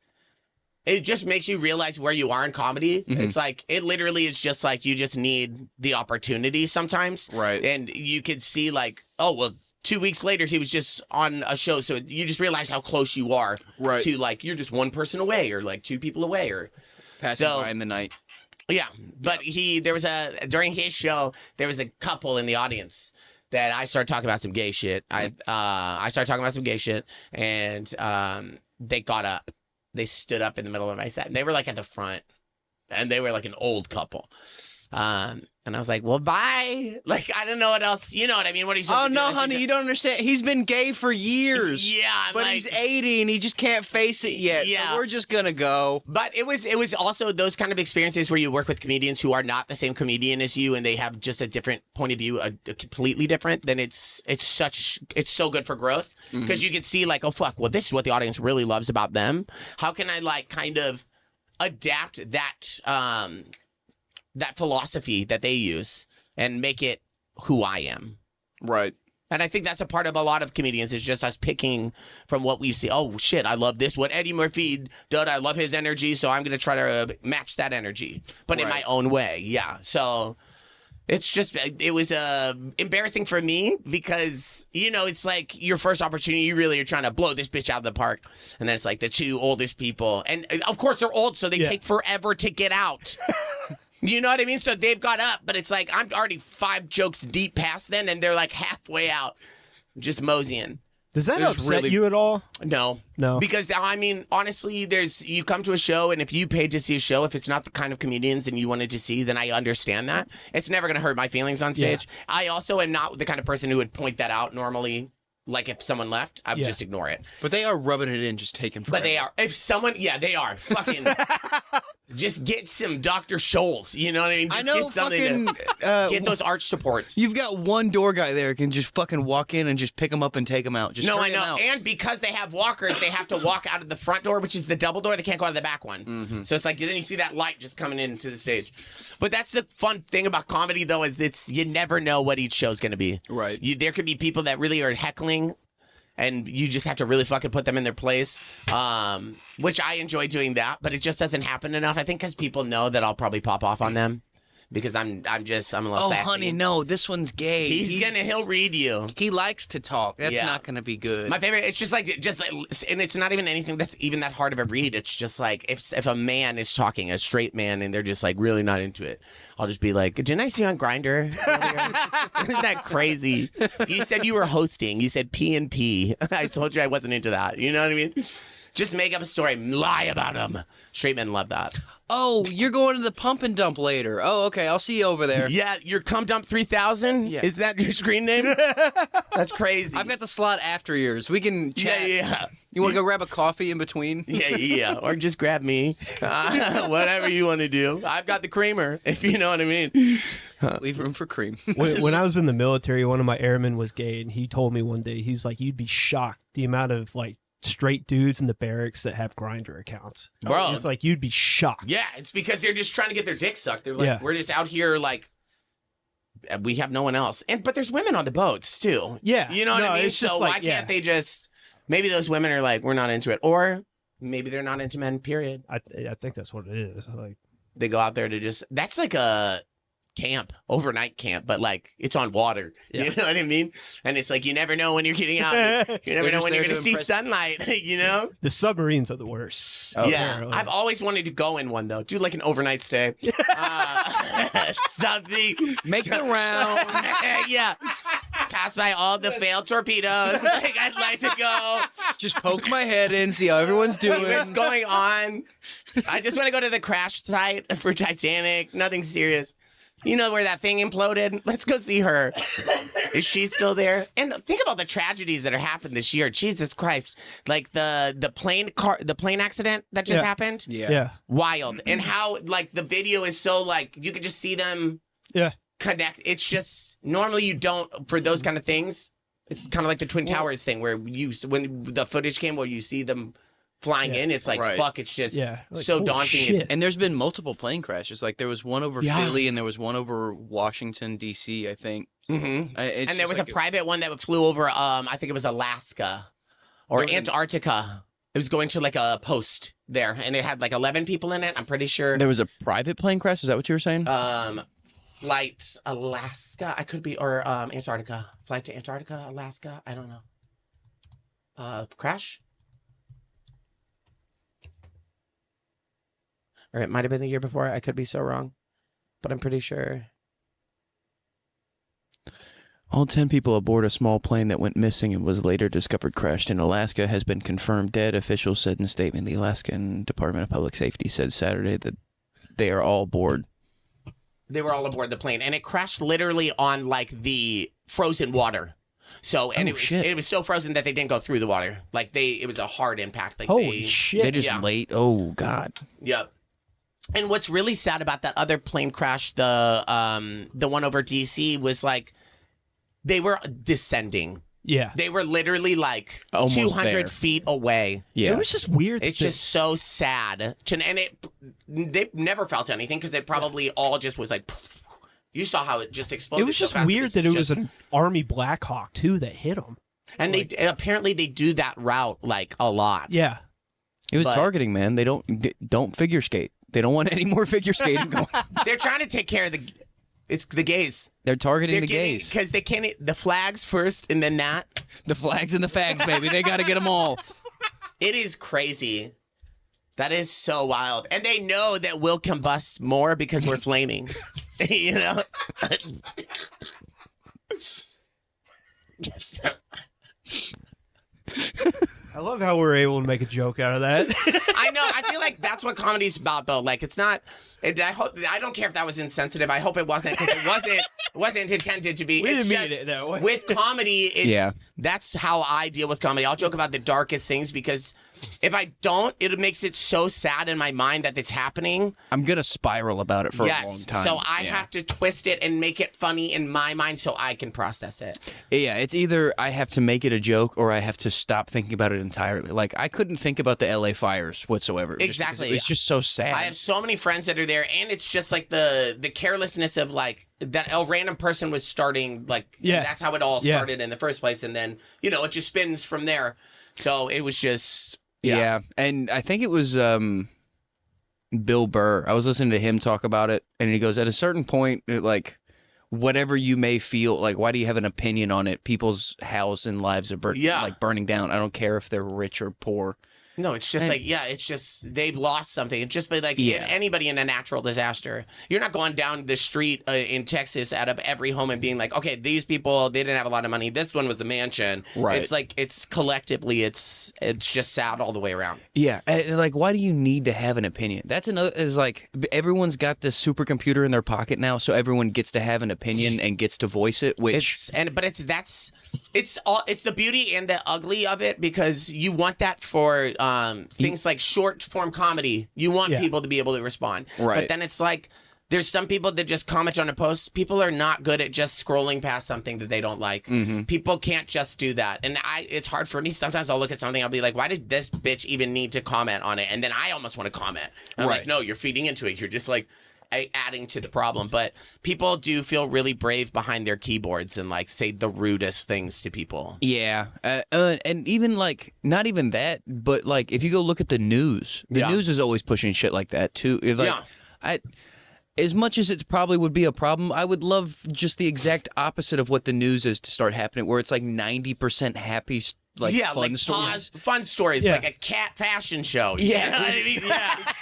it just makes you realize where you are in comedy. Mm-hmm. It's like, it literally is just like, you just need the opportunity sometimes. Right. And you could see like, oh, well, 2 weeks later, he was just on a show. So you just realize how close you are Right. to like, you're just one person away or like 2 people away or. Passing So- by in the night. Yeah. But during his show, there was a couple in the audience that I started talking about some gay shit. I started talking about some gay shit and they got up. They stood up in the middle of my set and they were like at the front and they were like an old couple. And I was like, well, bye. Like, I don't know what else. You know what I mean? What he's Oh, no, honey, you don't understand. He's been gay for years. Yeah. But like, he's 80 and he just can't face it yet. Yeah. So we're just going to go. But it was also those kind of experiences where you work with comedians who are not the same comedian as you and they have just a different point of view, a completely different. Then it's so good for growth because you can see like, oh, fuck, well, this is what the audience really loves about them. How can I like kind of adapt that that philosophy that they use and make it who I am. Right. And I think that's a part of a lot of comedians is just us picking from what we see. Oh, shit, I love this. What Eddie Murphy did, I love his energy, so I'm going to try to match that energy, but in my own way. Yeah. So it's just, it was embarrassing for me because, you know, it's like your first opportunity, you really are trying to blow this bitch out of the park. And then it's like the 2 oldest people. And of course, they're old, so they take forever to get out. You know what I mean? So they've got up, but it's like I'm already 5 jokes deep past then, and they're like halfway out, just moseying. Does that It was upset really- you at all? No. No. Because, I mean, honestly, you come to a show, and if you paid to see a show, if it's not the kind of comedians that you wanted to see, then I understand that. It's never going to hurt my feelings on stage. Yeah. I also am not the kind of person who would point that out normally. Like, if someone left, I would just ignore it. But they are rubbing it in, just taking forever. But they are. If someone, yeah, they are. Fucking. Just get some Dr. Scholl's. You know what I mean? Just I know get something fucking get those arch supports. You've got one door guy there who can just fucking walk in and just pick them up and take them out. Just No, I hurry 'em know. out. And because they have walkers, they have to walk out of the front door, which is the double door. They can't go out of the back one. Mm-hmm. So it's like then you see that light just coming into the stage. But that's the fun thing about comedy, though, is you never know what each show's going to be. Right. There could be people that really are heckling, and you just have to really fucking put them in their place, which I enjoy doing that, but it just doesn't happen enough. I think because people know that I'll probably pop off on them because I'm a little sassy. Honey, no, this one's gay. He'll read you. He likes to talk. That's Yeah. not gonna be good. My favorite, it's just like, and it's not even anything that's even that hard of a read. It's just like, if a man is talking, a straight man, and they're just like really not into it, I'll just be like, didn't I see you on Grindr? Isn't that crazy? You said you were hosting. You said P&P. I told you I wasn't into that. You know what I mean? Just make up a story, lie about them. Straight men love that. Oh, you're going to the pump and dump later. Oh, okay. I'll see you over there. Yeah, your cum dump 3000? Yeah. Is that your screen name? That's crazy. I've got the slot after yours. We can chat. Yeah. You want to go grab a coffee in between? Yeah. Or just grab me. Whatever you want to do. I've got the creamer, if you know what I mean. Leave room for cream. When I was in the military, one of my airmen was gay, and he told me one day, he's like, you'd be shocked the amount of like straight dudes in the barracks that have Grindr accounts. Bro. It's like, you'd be shocked. Yeah, it's because they're just trying to get their dick sucked. They're like, Yeah. we're just out here like, we have no one else. But there's women on the boats too. Yeah. You know what No, I mean? it's just So like, why can't they just, maybe those women are like, we're not into it. Or maybe they're not into men, period. I think that's what it is. Like, They go out there to just, that's like a camp, overnight camp, but like it's on water. Yeah. You know what I mean? And it's like, you never know when you're getting out. You never They're know just when you're there going to to see impress- sunlight, you know? the submarines are the worst. Oh, Yeah, apparently. I've always wanted to go in one though. Do like an overnight stay, something. Make the round. Yeah, pass by all the failed torpedoes. Like I'd like to go. Just poke my head in, see how everyone's See doing. what's going on? I just want to go to the crash site for Titanic. Nothing serious. You know where that thing imploded? Let's go see her. Is she still there? And think about the tragedies that are happened this year. Jesus Christ! Like the plane accident that just Yeah. happened. Yeah. Wild. And how like the video is so like you could just see them Yeah. connect. It's just normally you don't for those kind of things. It's kind of like the Twin Towers thing where when the footage came where you see them flying Yeah. in, it's like Right. fuck. It's just Yeah. Like, so holy daunting. shit. And there's been multiple plane crashes. Like there was one over Yeah. Philly and there was one over Washington D.C. I think. Mm-hmm. It's And there was just a private one that flew over. I think it was Alaska or There was an- Antarctica. It was going to like a post there, and it had like 11 people in it. I'm pretty sure. There was a private plane crash. Is that what you were saying? Flight Alaska. I could be or Antarctica. Flight to Antarctica, Alaska. I don't know. Crash. Or it might have been the year before. I could be so wrong, but I'm pretty sure. All 10 people aboard a small plane that went missing and was later discovered crashed in Alaska has been confirmed dead, officials said in a statement. The Alaskan Department of Public Safety said Saturday that they are all aboard. They were all aboard the plane, and it crashed literally on like the frozen water. So, and it was so frozen that they didn't go through the water. Like it was a hard impact. Like Holy shit. They just Yeah. late. Oh, God. Yep. And what's really sad about that other plane crash, the one over DC, was like they were descending. Yeah. They were literally like Almost 200 there. feet away. Yeah. It was just weird. It's that- just so sad. And they never felt anything because it probably all just was like, you saw how it just exploded. It was so just fast. weird that it was just- an Army Black Hawk too that hit him. And they apparently they do that route like a lot. Yeah. It was But- targeting, man. They don't figure skate. They don't want any more figure skating going. They're trying to take care of the gays. They're targeting the gays. Because they can't the flags first and then that. The flags and the fags, baby. They got to get them all. It is crazy. That is so wild. And they know that we'll combust more because we're flaming. You know? I love how we're able to make a joke out of that. I know. I feel like that's what comedy's about, though. Like, it's not. I don't care if that was insensitive. I hope it wasn't, because it wasn't intended to be. We It's didn't just, mean it that way. With comedy, Yeah. that's how I deal with comedy. I'll joke about the darkest things because If I don't, it makes it so sad in my mind that it's happening. I'm gonna spiral about it for a long time. So I have to twist it and make it funny in my mind so I can process it. Yeah, it's either I have to make it a joke or I have to stop thinking about it entirely. Like, I couldn't think about the LA fires whatsoever. Exactly. It's just so sad. I have so many friends that are there, and it's just like the carelessness of like that a random person was starting, like, that's how it all started in the first place, and then, you know, it just spins from there. So it was just... Yeah, and I think it was Bill Burr. I was listening to him talk about it, and he goes, at a certain point, like, whatever you may feel, like, why do you have an opinion on it? People's house and lives are burning down. I don't care if they're rich or poor. No, it's just it's just they've lost something. It's just like anybody in a natural disaster. You're not going down the street in Texas out of every home and being like, okay, these people, they didn't have a lot of money. This one was a mansion. Right. It's like, it's collectively, it's just sad all the way around. Yeah. Like, why do you need to have an opinion? That's another, is like, everyone's got this supercomputer in their pocket now, so everyone gets to have an opinion and gets to voice it, which... It's the beauty and the ugly of it, because you want that for things like short form comedy. You want people to be able to respond. Right. But then it's like, there's some people that just comment on a post. People are not good at just scrolling past something that they don't like. People can't just do that. And it's hard for me. Sometimes I'll look at something, I'll be like, why did this bitch even need to comment on it? And then I almost want to comment. And I'm like, no, you're feeding into it. You're just like adding to the problem. But people do feel really brave behind their keyboards and like say the rudest things to people. Yeah. And even like, not even that, but like, if you go look at the news is always pushing shit like that too. As much as it probably would be a problem, I would love just the exact opposite of what the news is to start happening, where it's like 90% happy, like fun stories. Fun stories, like a cat fashion show. Yeah. You know what I mean? Yeah.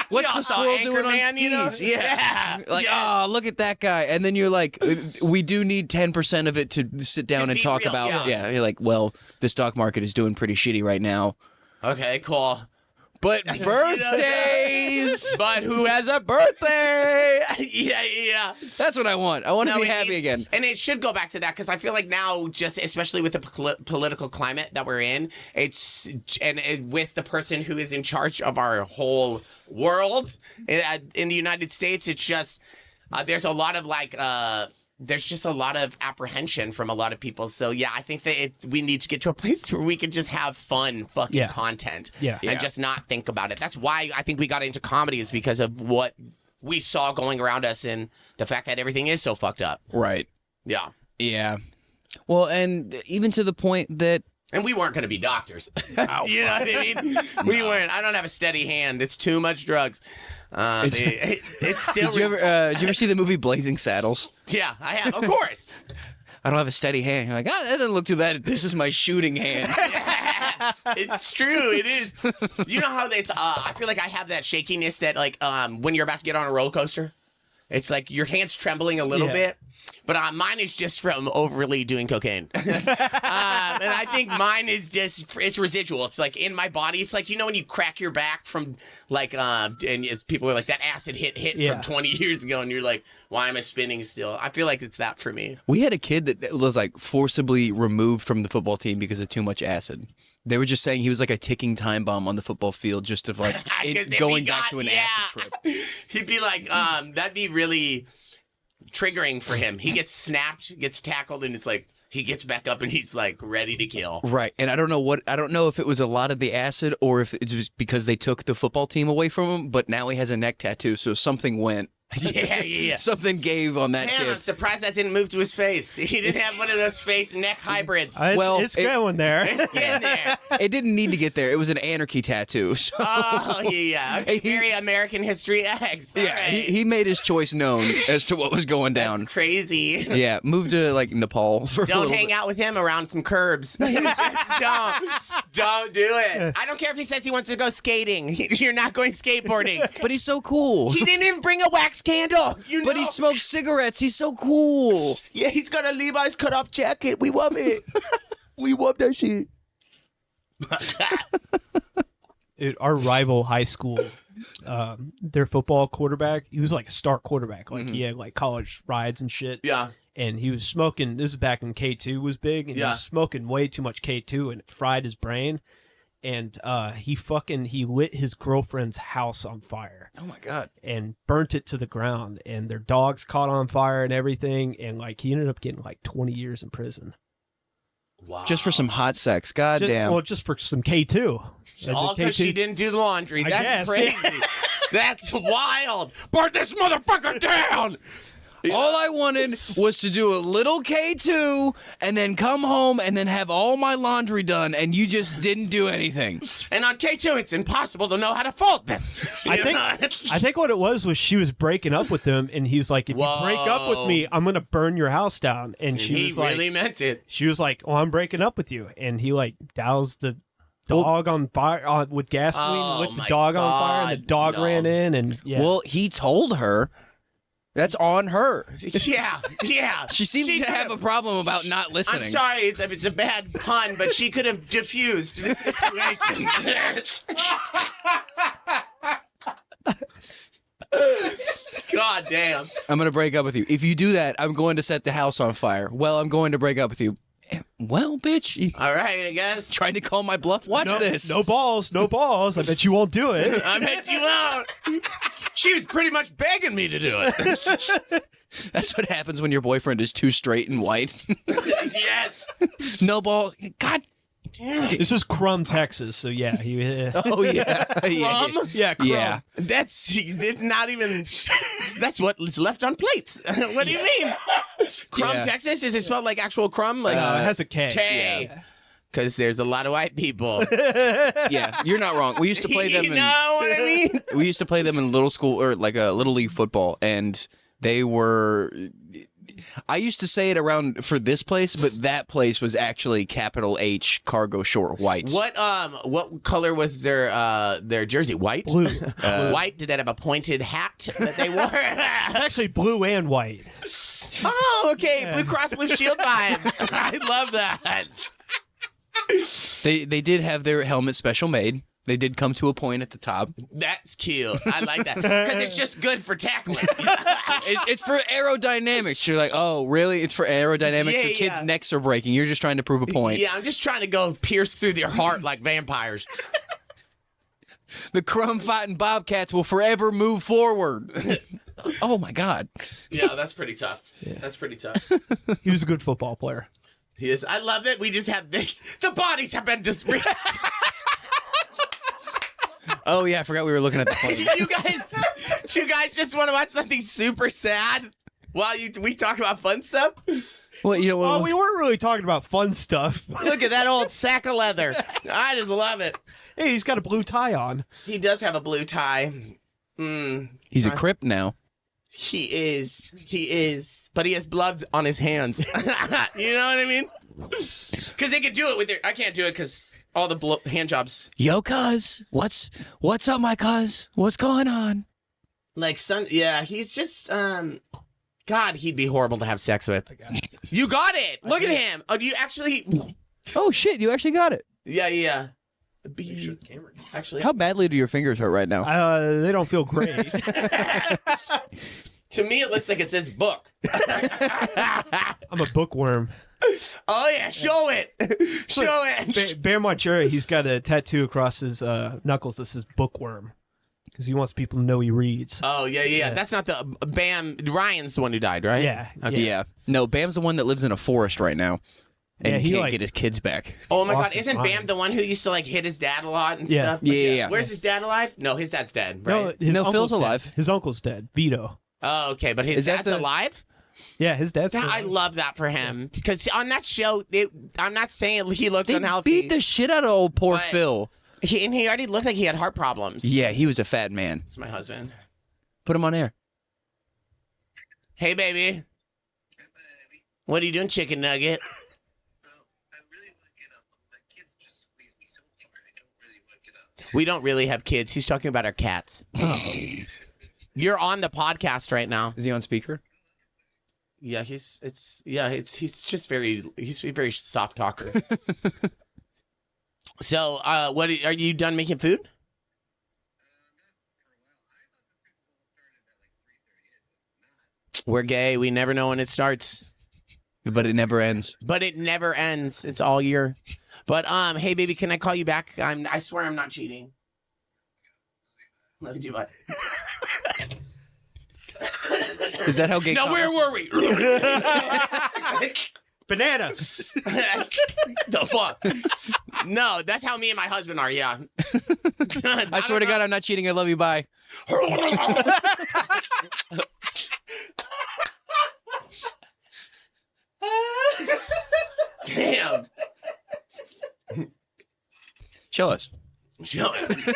What's the squirrel doing on skis? You know? Yeah. Like, oh, look at that guy. And then you're like, we do need 10% of it to sit down and talk about. Yeah. You're like, well, the stock market is doing pretty shitty right now. Okay, cool. But birthdays! But who has a birthday? Yeah. That's what I want. I want to be happy again. And it should go back to that, because I feel like now, just especially with the political climate that we're in, with the person who is in charge of our whole world in the United States, it's just, there's a lot of like... there's just a lot of apprehension from a lot of people. So, yeah, I think that we need to get to a place where we can just have fun fucking content and just not think about it. That's why I think we got into comedy, is because of what we saw going around us and the fact that everything is so fucked up. Right. Yeah. Yeah. Well, and even to the point that... And we weren't going to be doctors. You know what I mean? We weren't. I don't have a steady hand. It's too much drugs. It's still... Did you ever see the movie Blazing Saddles? Yeah, I have. Of course. I don't have a steady hand. You're like, that doesn't look too bad. This is my shooting hand. It's true. It is. You know how it's... I feel like I have that shakiness that, like, when you're about to get on a roller coaster, it's like your hand's trembling a little bit. But mine is just from overly doing cocaine. And I think mine is just, it's residual. It's like in my body. It's like, you know, when you crack your back from like, and as people are like, that acid hit from 20 years ago. And you're like, why am I spinning still? I feel like it's that for me. We had a kid that was like forcibly removed from the football team because of too much acid. They were just saying he was like a ticking time bomb on the football field, just of like going back to an acid trip. He'd be like, that'd be really triggering for him. He gets snapped, gets tackled, and it's like he gets back up and he's like ready to kill. Right. And I don't know if it was a lot of the acid or if it was because they took the football team away from him, but now he has a neck tattoo, so something went. Yeah. Something gave on that kid. I'm surprised that didn't move to his face. He didn't have one of those face neck hybrids. It's going there. It's getting there. It didn't need to get there. It was an anarchy tattoo. So. Oh, yeah. Okay, very American History X. Yeah, right. He made his choice known as to what was going down. That's crazy. Yeah, moved to like Nepal for Don't hang out with him around some curbs. Just don't do it. I don't care if he says he wants to go skating. You're not going skateboarding. But he's so cool. He didn't even bring a wax candle. But he smokes cigarettes. He's so cool. Yeah, he's got a Levi's cut-off jacket. We love it. We love that shit. Our rival high school, their football quarterback, he was like a star quarterback. Like he had like college rides and shit. Yeah. And he was smoking. This is back when K2 was big, and he was smoking way too much K2, and it fried his brain. and he lit his girlfriend's house on fire Oh my God. and burnt it to the ground, and their dogs caught on fire and everything, and like he ended up getting like 20 years in prison. Wow. Just for some hot sex. God damn. Well, just for some K2. All because she didn't do the laundry. I That's guess. crazy. That's wild. Burn this motherfucker down. All I wanted was to do a little K2 and then come home and then have all my laundry done, and you just didn't do anything. And on K2, it's impossible to know how to fold this. I think what it was she was breaking up with him, and he's like, if you break up with me, I'm gonna burn your house down. And she he was like, really meant it. she was like, oh, I'm breaking up with you, and he like doused the dog on fire with gasoline, lit the dog on fire, and the dog ran in, and yeah. Well, he told her. That's on her. Yeah. She seems to have a problem about not listening. I'm sorry if it's a bad pun, but she could have diffused the situation. God damn. I'm going to break up with you. If you do that, I'm going to set the house on fire. Well, I'm going to break up with you. Well, bitch, you All right, I guess. trying to call my bluff? Watch this. No balls. I bet you won't do it. I bet you won't. She was pretty much begging me to do it. That's what happens when your boyfriend is too straight and white. Yes. No ball. God damn it. This is Crumb, Texas, so yeah. Oh, yeah. Yeah. Crumb? Yeah, Crumb. Yeah. It's not even. That's what's left on plates. What do you mean? Crumb, Yeah. Texas? Is it spelled like actual crumb? Like It has a K. K. Yeah. Because there's a lot of white people. Yeah, you're not wrong. We used to play them You know what I mean? we used to play them in little school or like a little league football, and they were. I used to say it around for this place, but that place was actually capital H cargo short whites. What color was their jersey? White? Blue. White? Did it have a pointed hat that they wore? It's actually blue and white. Oh, okay. Blue Cross Blue Shield vibes. I love that. They did have their helmet special made. They did come to a point at the top. That's cute. I like that because it's just good for tackling. It's for aerodynamics. You're like, oh, really? It's for aerodynamics. Yeah, Your kids' yeah. necks are breaking. You're just trying to prove a point. Yeah, I'm just trying to go pierce through their heart like vampires. The crumb fighting bobcats will forever move forward. Oh my God. Yeah, that's pretty tough. That's pretty tough. He was a good football player. He is. I love that we just have this. The bodies have been dismissed. Oh yeah, I forgot we were looking at the phone. you guys just want to watch something super sad while we talk about fun stuff? Well, you know what? Oh, we weren't really talking about fun stuff. Look at that old sack of leather. I just love it. Hey, he's got a blue tie on. He does have a blue tie. He's a Crip now. He is. But he has blood on his hands. You know what I mean? Because they could do it with their. I can't do it because all the hand jobs. Yo, cuz, what's up, my cuz? What's going on? Like yeah, he's just God, he'd be horrible to have sex with. You got it. Look at him. Oh, do you actually? Oh shit, you actually got it. Yeah. Actually, How badly do your fingers hurt right now? They don't feel great. to me, it looks like it says book. I'm a bookworm. Oh yeah, show it. Show it. Bear Marchera, he's got a tattoo across his knuckles that says bookworm because he wants people to know he reads. Oh yeah. That's not the Bam. Ryan's the one who died, right? Yeah. Okay. Yeah. No, Bam's the one that lives in a forest right now. And Yeah, he, can't like- get his kids back. Oh my God, Lost his isn't Bam mind. the one who used to like hit his dad a lot and Yeah. stuff? Yeah. Where's his dad alive? No, his dad's dead, right? His No, uncle's Phil's dead. alive. His uncle's dead. Vito. Oh, okay, but his Is that dad's the- alive? Yeah, his dad's. I love that for him because on that show, I'm not saying he looked They unhealthy. beat the shit out of old poor But- Phil. He already looked like he had heart problems. Yeah, he was a fat man. It's my husband. Put him on air. Hey, baby. What are you doing, chicken nugget? We don't really have kids. He's talking about our cats. You're on the podcast right now. Is he on speaker? Yeah, he's just very a very soft talker. So, what are you done making food? We're gay. We never know when it starts, But it never ends. but it never ends. It's all year. But hey baby, can I call you back? I swear I'm not cheating. Let me do what? Is that how gay? No, where were we? Banana. The fuck? No, that's how me and my husband are. Yeah. I swear to God, I'm not cheating. I love you. Bye. Damn. Show us. Show it.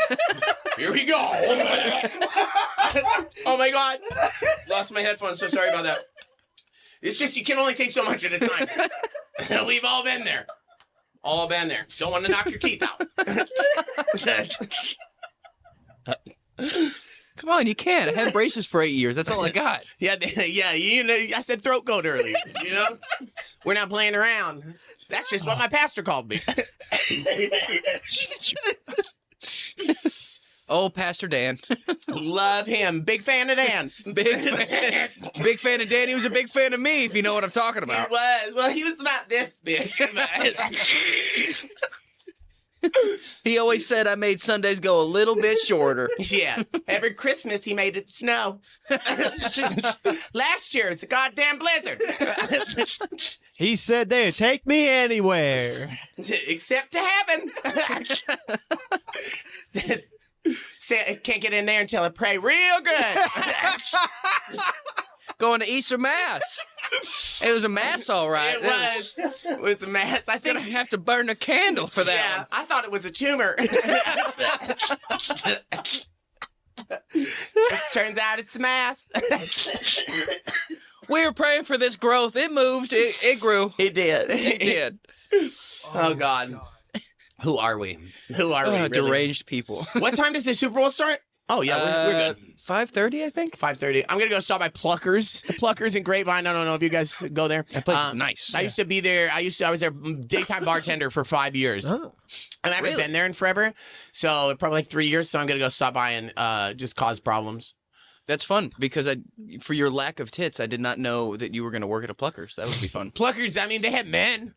Here we go. Oh my God. Lost my headphones. So sorry about that. It's just you can only take so much at a time. We've all been there. All been there. Don't want to knock your teeth out. Come on, you can. I had braces for 8 years. That's all I got. Yeah. You know, I said throat goat earlier. You know, we're not playing around. That's just what my pastor called me. Oh, Pastor Dan. Love him. Big fan of Dan. Big fan of Dan. He was a big fan of me, if you know what I'm talking about. He was. Well, he was about this big. He always said I made Sundays go a little bit shorter. Yeah. Every Christmas he made it snow. Last year it's a goddamn blizzard. He said they'd take me anywhere. Except to heaven. I can't get in there until I pray real good. Going to Easter Mass. It was a mass, all right. It was a mass. I think I have to burn a candle for that. Yeah, one. I thought it was a tumor. It turns out it's a mass. We were praying for this growth. It moved. It grew. It did. It did. Oh God. Who are we? Who are we? Really? Deranged people. What time does the Super Bowl start? Oh yeah, we're good. 5:30, I think. 5:30. I'm gonna go stop by Pluckers. Pluckers in Grapevine. I don't know if you guys go there. That place is nice. I used to be there. I was their daytime bartender for 5 years. Oh. And I haven't been there in forever. So probably like 3 years. So I'm gonna go stop by and just cause problems. That's fun because for your lack of tits, I did not know that you were going to work at a Pluckers. That would be fun. Pluckers. I mean, they have men.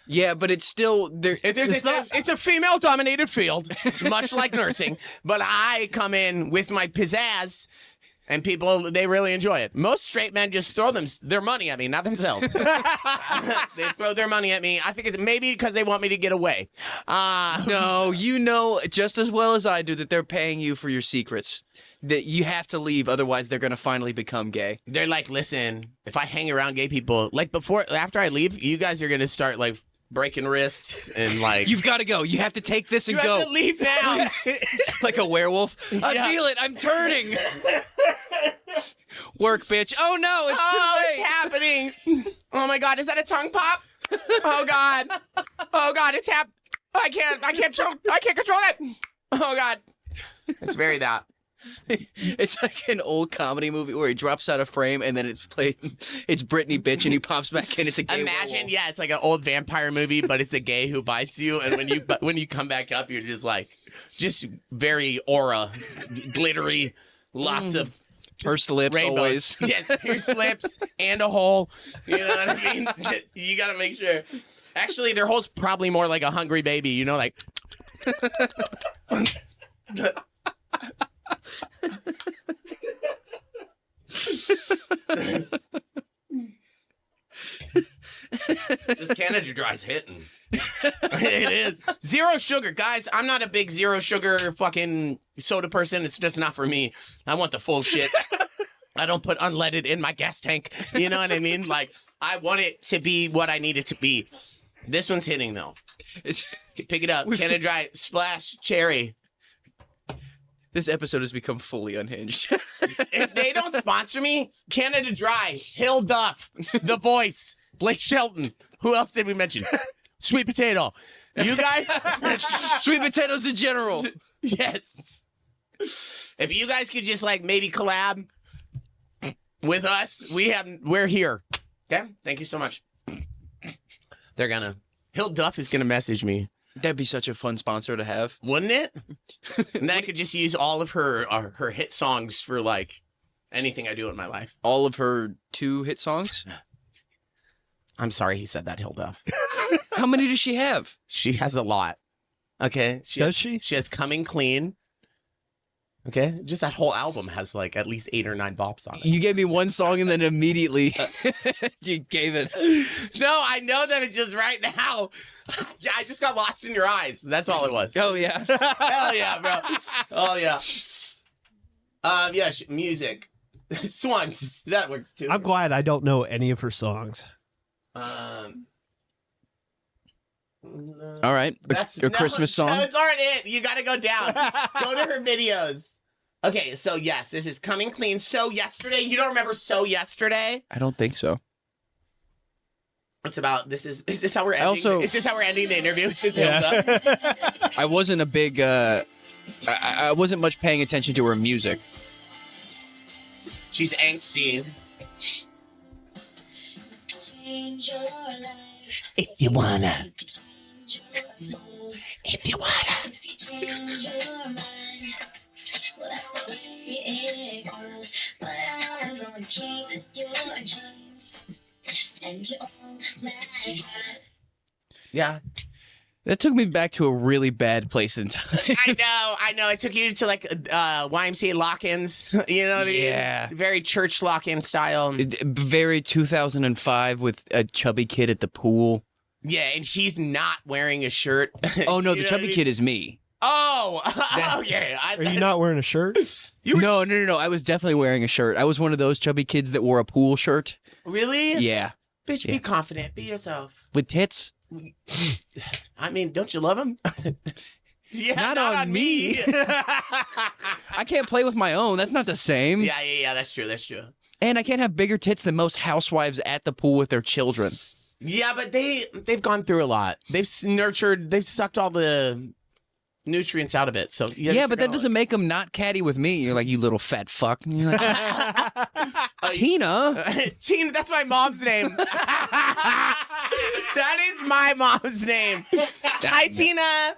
Yeah, but it's still there. It's a female-dominated field, much like nursing. But I come in with my pizzazz, and people, they really enjoy it. Most straight men just throw their money at me, not themselves. They throw their money at me. I think it's maybe because they want me to get away. No, you know just as well as I do that they're paying you for your secrets. That you have to leave, otherwise they're going to finally become gay. They're like, listen, if I hang around gay people, like after I leave, you guys are going to start like breaking wrists and like you've got to go. You have to take this and you go. have to leave now. Like a werewolf. I Yeah. feel it. I'm turning. Work, bitch. Oh no, it's too late. It's happening. Oh my God, is that a tongue pop? Oh God. Oh God, it's I can't control that. Oh God. It's very that. It's like an old comedy movie where he drops out of frame and then it's Britney bitch and he pops back in. It's a gay Imagine, werewolf. yeah, it's like an old vampire movie, but it's a gay who bites you, and when you come back up, you're just very aura, glittery, lots of Pursed lips rainbows. always. Yes, pierced lips and a hole. You know what I mean? You gotta make sure. Actually, their hole's probably more like a hungry baby. You know, like. This Canada Dry's hitting. It is. Zero sugar. Guys, I'm not a big zero sugar fucking soda person. It's just not for me. I want the full shit. I don't put unleaded in my gas tank. You know what I mean? Like, I want it to be what I need it to be. This one's hitting, though. Pick it up. Canada Dry, splash, cherry. This episode has become fully unhinged. If they don't sponsor me, Canada Dry, Hill Duff, The Voice, Blake Shelton. Who else did we mention? Sweet Potato. You guys? Sweet potatoes in general. Yes. If you guys could just like maybe collab with us, we're here. Okay? Thank you so much. Hill Duff is gonna message me. That'd be such a fun sponsor to have. Wouldn't it? And then I could just use all of her hit songs for like anything I do in my life. All of her 2 hit songs. I'm sorry he said that, Hilda. How many does she have? She has a lot. Okay. Does she? She has Coming Clean. Okay. Just that whole album has like at least 8 or 9 bops on it. You gave me one song and then immediately you gave it. No, I know them. It's just right now. Yeah, I just got lost in your eyes. That's all it was. Oh, yeah. Hell yeah, bro. Oh yeah. Yeah, music. Swans. That works too. I'm glad I don't know any of her songs. All right. A Christmas song. Those aren't it. You got to go down. Go to her videos. Okay, so yes, this is Coming Clean. So Yesterday. You don't remember So Yesterday? I don't think so. It's about, is this how we're ending? Also, is this how we're ending the interview? Yeah. I wasn't a big, I wasn't much paying attention to her music. She's angsty. If you wanna. If you wanna. Yeah. That took me back to a really bad place in time. I know. I took you to like YMCA lock-ins. You know what I mean? Yeah. Very church lock-in style. Very 2005 with a chubby kid at the pool. Yeah, and he's not wearing a shirt. Oh, no, You the know chubby what I mean? kid is me. Oh, yeah. Are you not wearing a shirt? No. I was definitely wearing a shirt. I was one of those chubby kids that wore a pool shirt. Really? Yeah. Bitch, Yeah. be confident. Be yourself. With tits? I mean, don't you love him? Yeah, Not on me. I can't play with my own. That's not the same. Yeah. That's true. And I can't have bigger tits than most housewives at the pool with their children. Yeah, but they've gone through a lot. They've sucked all the nutrients out of it. So Yeah, but that doesn't make them not catty with me. You're like, you little fat fuck. And you're like, Tina. Tina, that's my mom's name. That is my mom's name. Hi, Tina.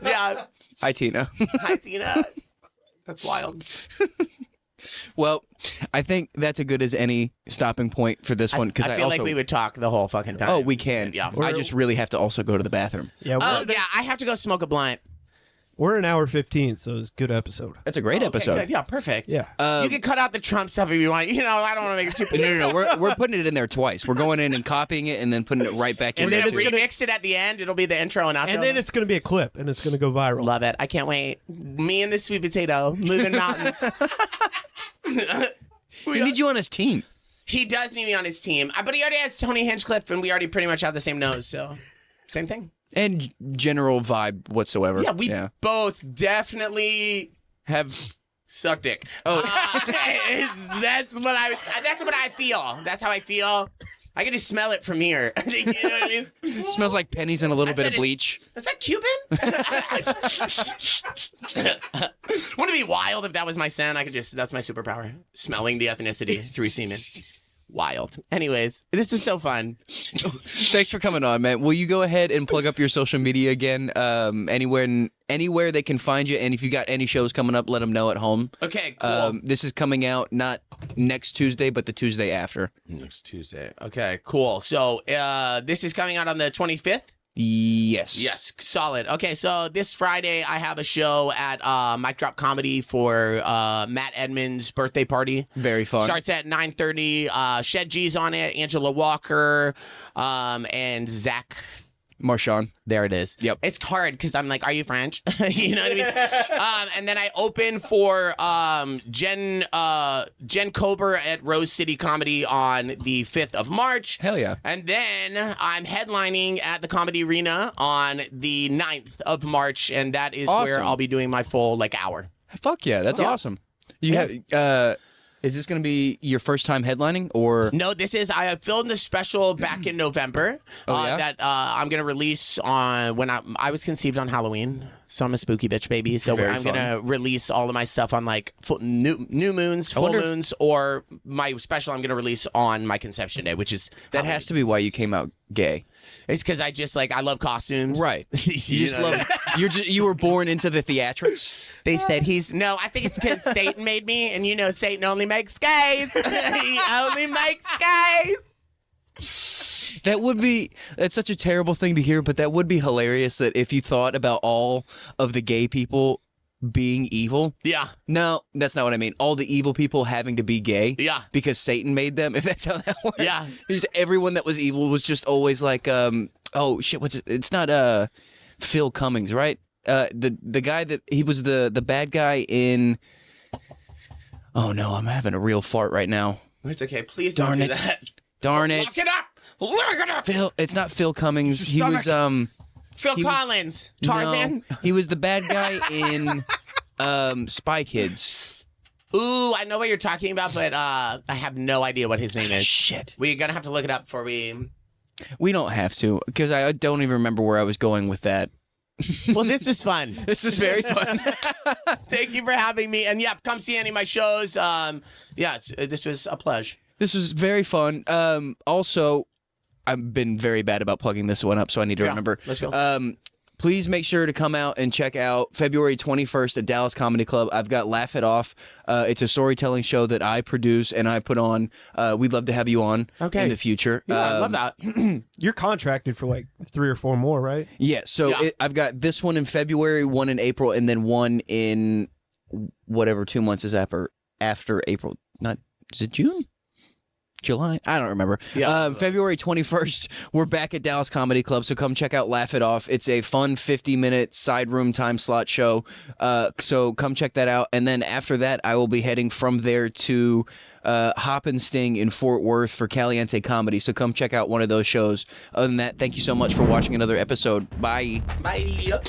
Yeah. Hi, Tina. Hi, Tina. That's wild. Well, I think that's as good as any stopping point for this one. Because I feel like we would talk the whole fucking time. Oh, we can. Yeah. I just really have to also go to the bathroom. Yeah, Oh, yeah. I have to go smoke a blunt. we're an hour 15, so it's a good episode. That's a great episode. Good. Yeah, perfect. Yeah. You can cut out the Trump stuff if you want. You know, I don't want to make it too. No. We're putting it in there twice. We're going in and copying it and then putting it right back in. And there then too. remix it at the end. It'll be the intro and outro. And then it's going to be a clip, and it's going to go viral. Love it. I can't wait. Me and the sweet potato moving mountains. He needs you on his team. He does need me on his team, but he already has Tony Hinchcliffe, and we already pretty much have the same nose, so same thing. And general vibe whatsoever. Yeah, we both definitely have sucked dick. Oh, that's what I feel. That's how I feel. I can just smell it from here. You know what I mean? it smells like pennies and a little bit of bleach. Is that Cuban? Wouldn't it be wild if that was my scent? That's my superpower. Smelling the ethnicity through semen. Wild. Anyways, this is so fun. Thanks for coming on, man. Will you go ahead and plug up your social media again? Anywhere they can find you, and if you got any shows coming up, let them know at home. Okay, cool. This is coming out not next Tuesday, but the Tuesday after. Next Tuesday. Okay, cool. So this is coming out on the 25th? Yes. Yes, solid. Okay, so this Friday I have a show at Mic Drop Comedy for Matt Edmonds' birthday party. Very fun. Starts at 9:30. Shed G's on it, Angela Walker, and Zach Marshawn. There it is. Yep. It's hard because I'm like, are you French? You know what I mean? And then I open for Jen Kober at Rose City Comedy on the 5th of March. Hell yeah. And then I'm headlining at the Comedy Arena on the 9th of March, and that is where Awesome. I'll be doing my full hour. Fuck yeah, that's awesome. You have is this going to be your first time headlining or No, I filmed this special back in November that I'm going to release on when I was conceived on Halloween. So I'm a spooky bitch baby. So Very I'm fun. going to release all of my stuff on like new moons, full moons, or my special I'm going to release on my conception day, which is that has to be why you came out gay. It's because I just I love costumes. Right. You just love you were born into the theatrics. They said I think it's because Satan made me, and you know Satan only makes gays. He only makes gays. That would be, that's such a terrible thing to hear, but that would be hilarious that if you thought about all of the gay people being evil. Yeah. No, that's not what I mean. All the evil people having to be gay. Yeah. Because Satan made them, if that's how that works. Yeah. There's everyone that was evil was just always like, oh shit, what's it? It's not Phil Cummings, right? The guy that he was the bad guy in. Oh no, I'm having a real fart right now. It's okay. Please don't do that. Darn it. Lock it up. Lock it up. Phil, it's not Phil Cummings. He was Phil Collins. Tarzan. No, he was the bad guy in Spy Kids. Ooh, I know what you're talking about, but I have no idea what his name is. Shit. We're gonna have to look it up before we. We don't have to, because I don't even remember where I was going with that. Well, this was fun. This was very fun. Thank you for having me. And yeah, come see any of my shows. This was a pleasure. This was very fun. Also, I've been very bad about plugging this one up, so I need to remember. Let's go. Please make sure to come out and check out February 21st at Dallas Comedy Club. I've got Laugh It Off. It's a storytelling show that I produce and I put on. We'd love to have you on in the future. Yeah, I love that. You're contracted for like 3 or 4 more, right? Yeah, so I've got this one in February, one in April, and then one in whatever 2 months is after April. Is it June? July? I don't remember. Yeah, February 21st, we're back at Dallas Comedy Club, so come check out Laugh It Off. It's a fun 50-minute side room time slot show, so come check that out. And then after that, I will be heading from there to Hop and Sting in Fort Worth for Caliente Comedy, so come check out one of those shows. Other than that, thank you so much for watching another episode. Bye. Bye.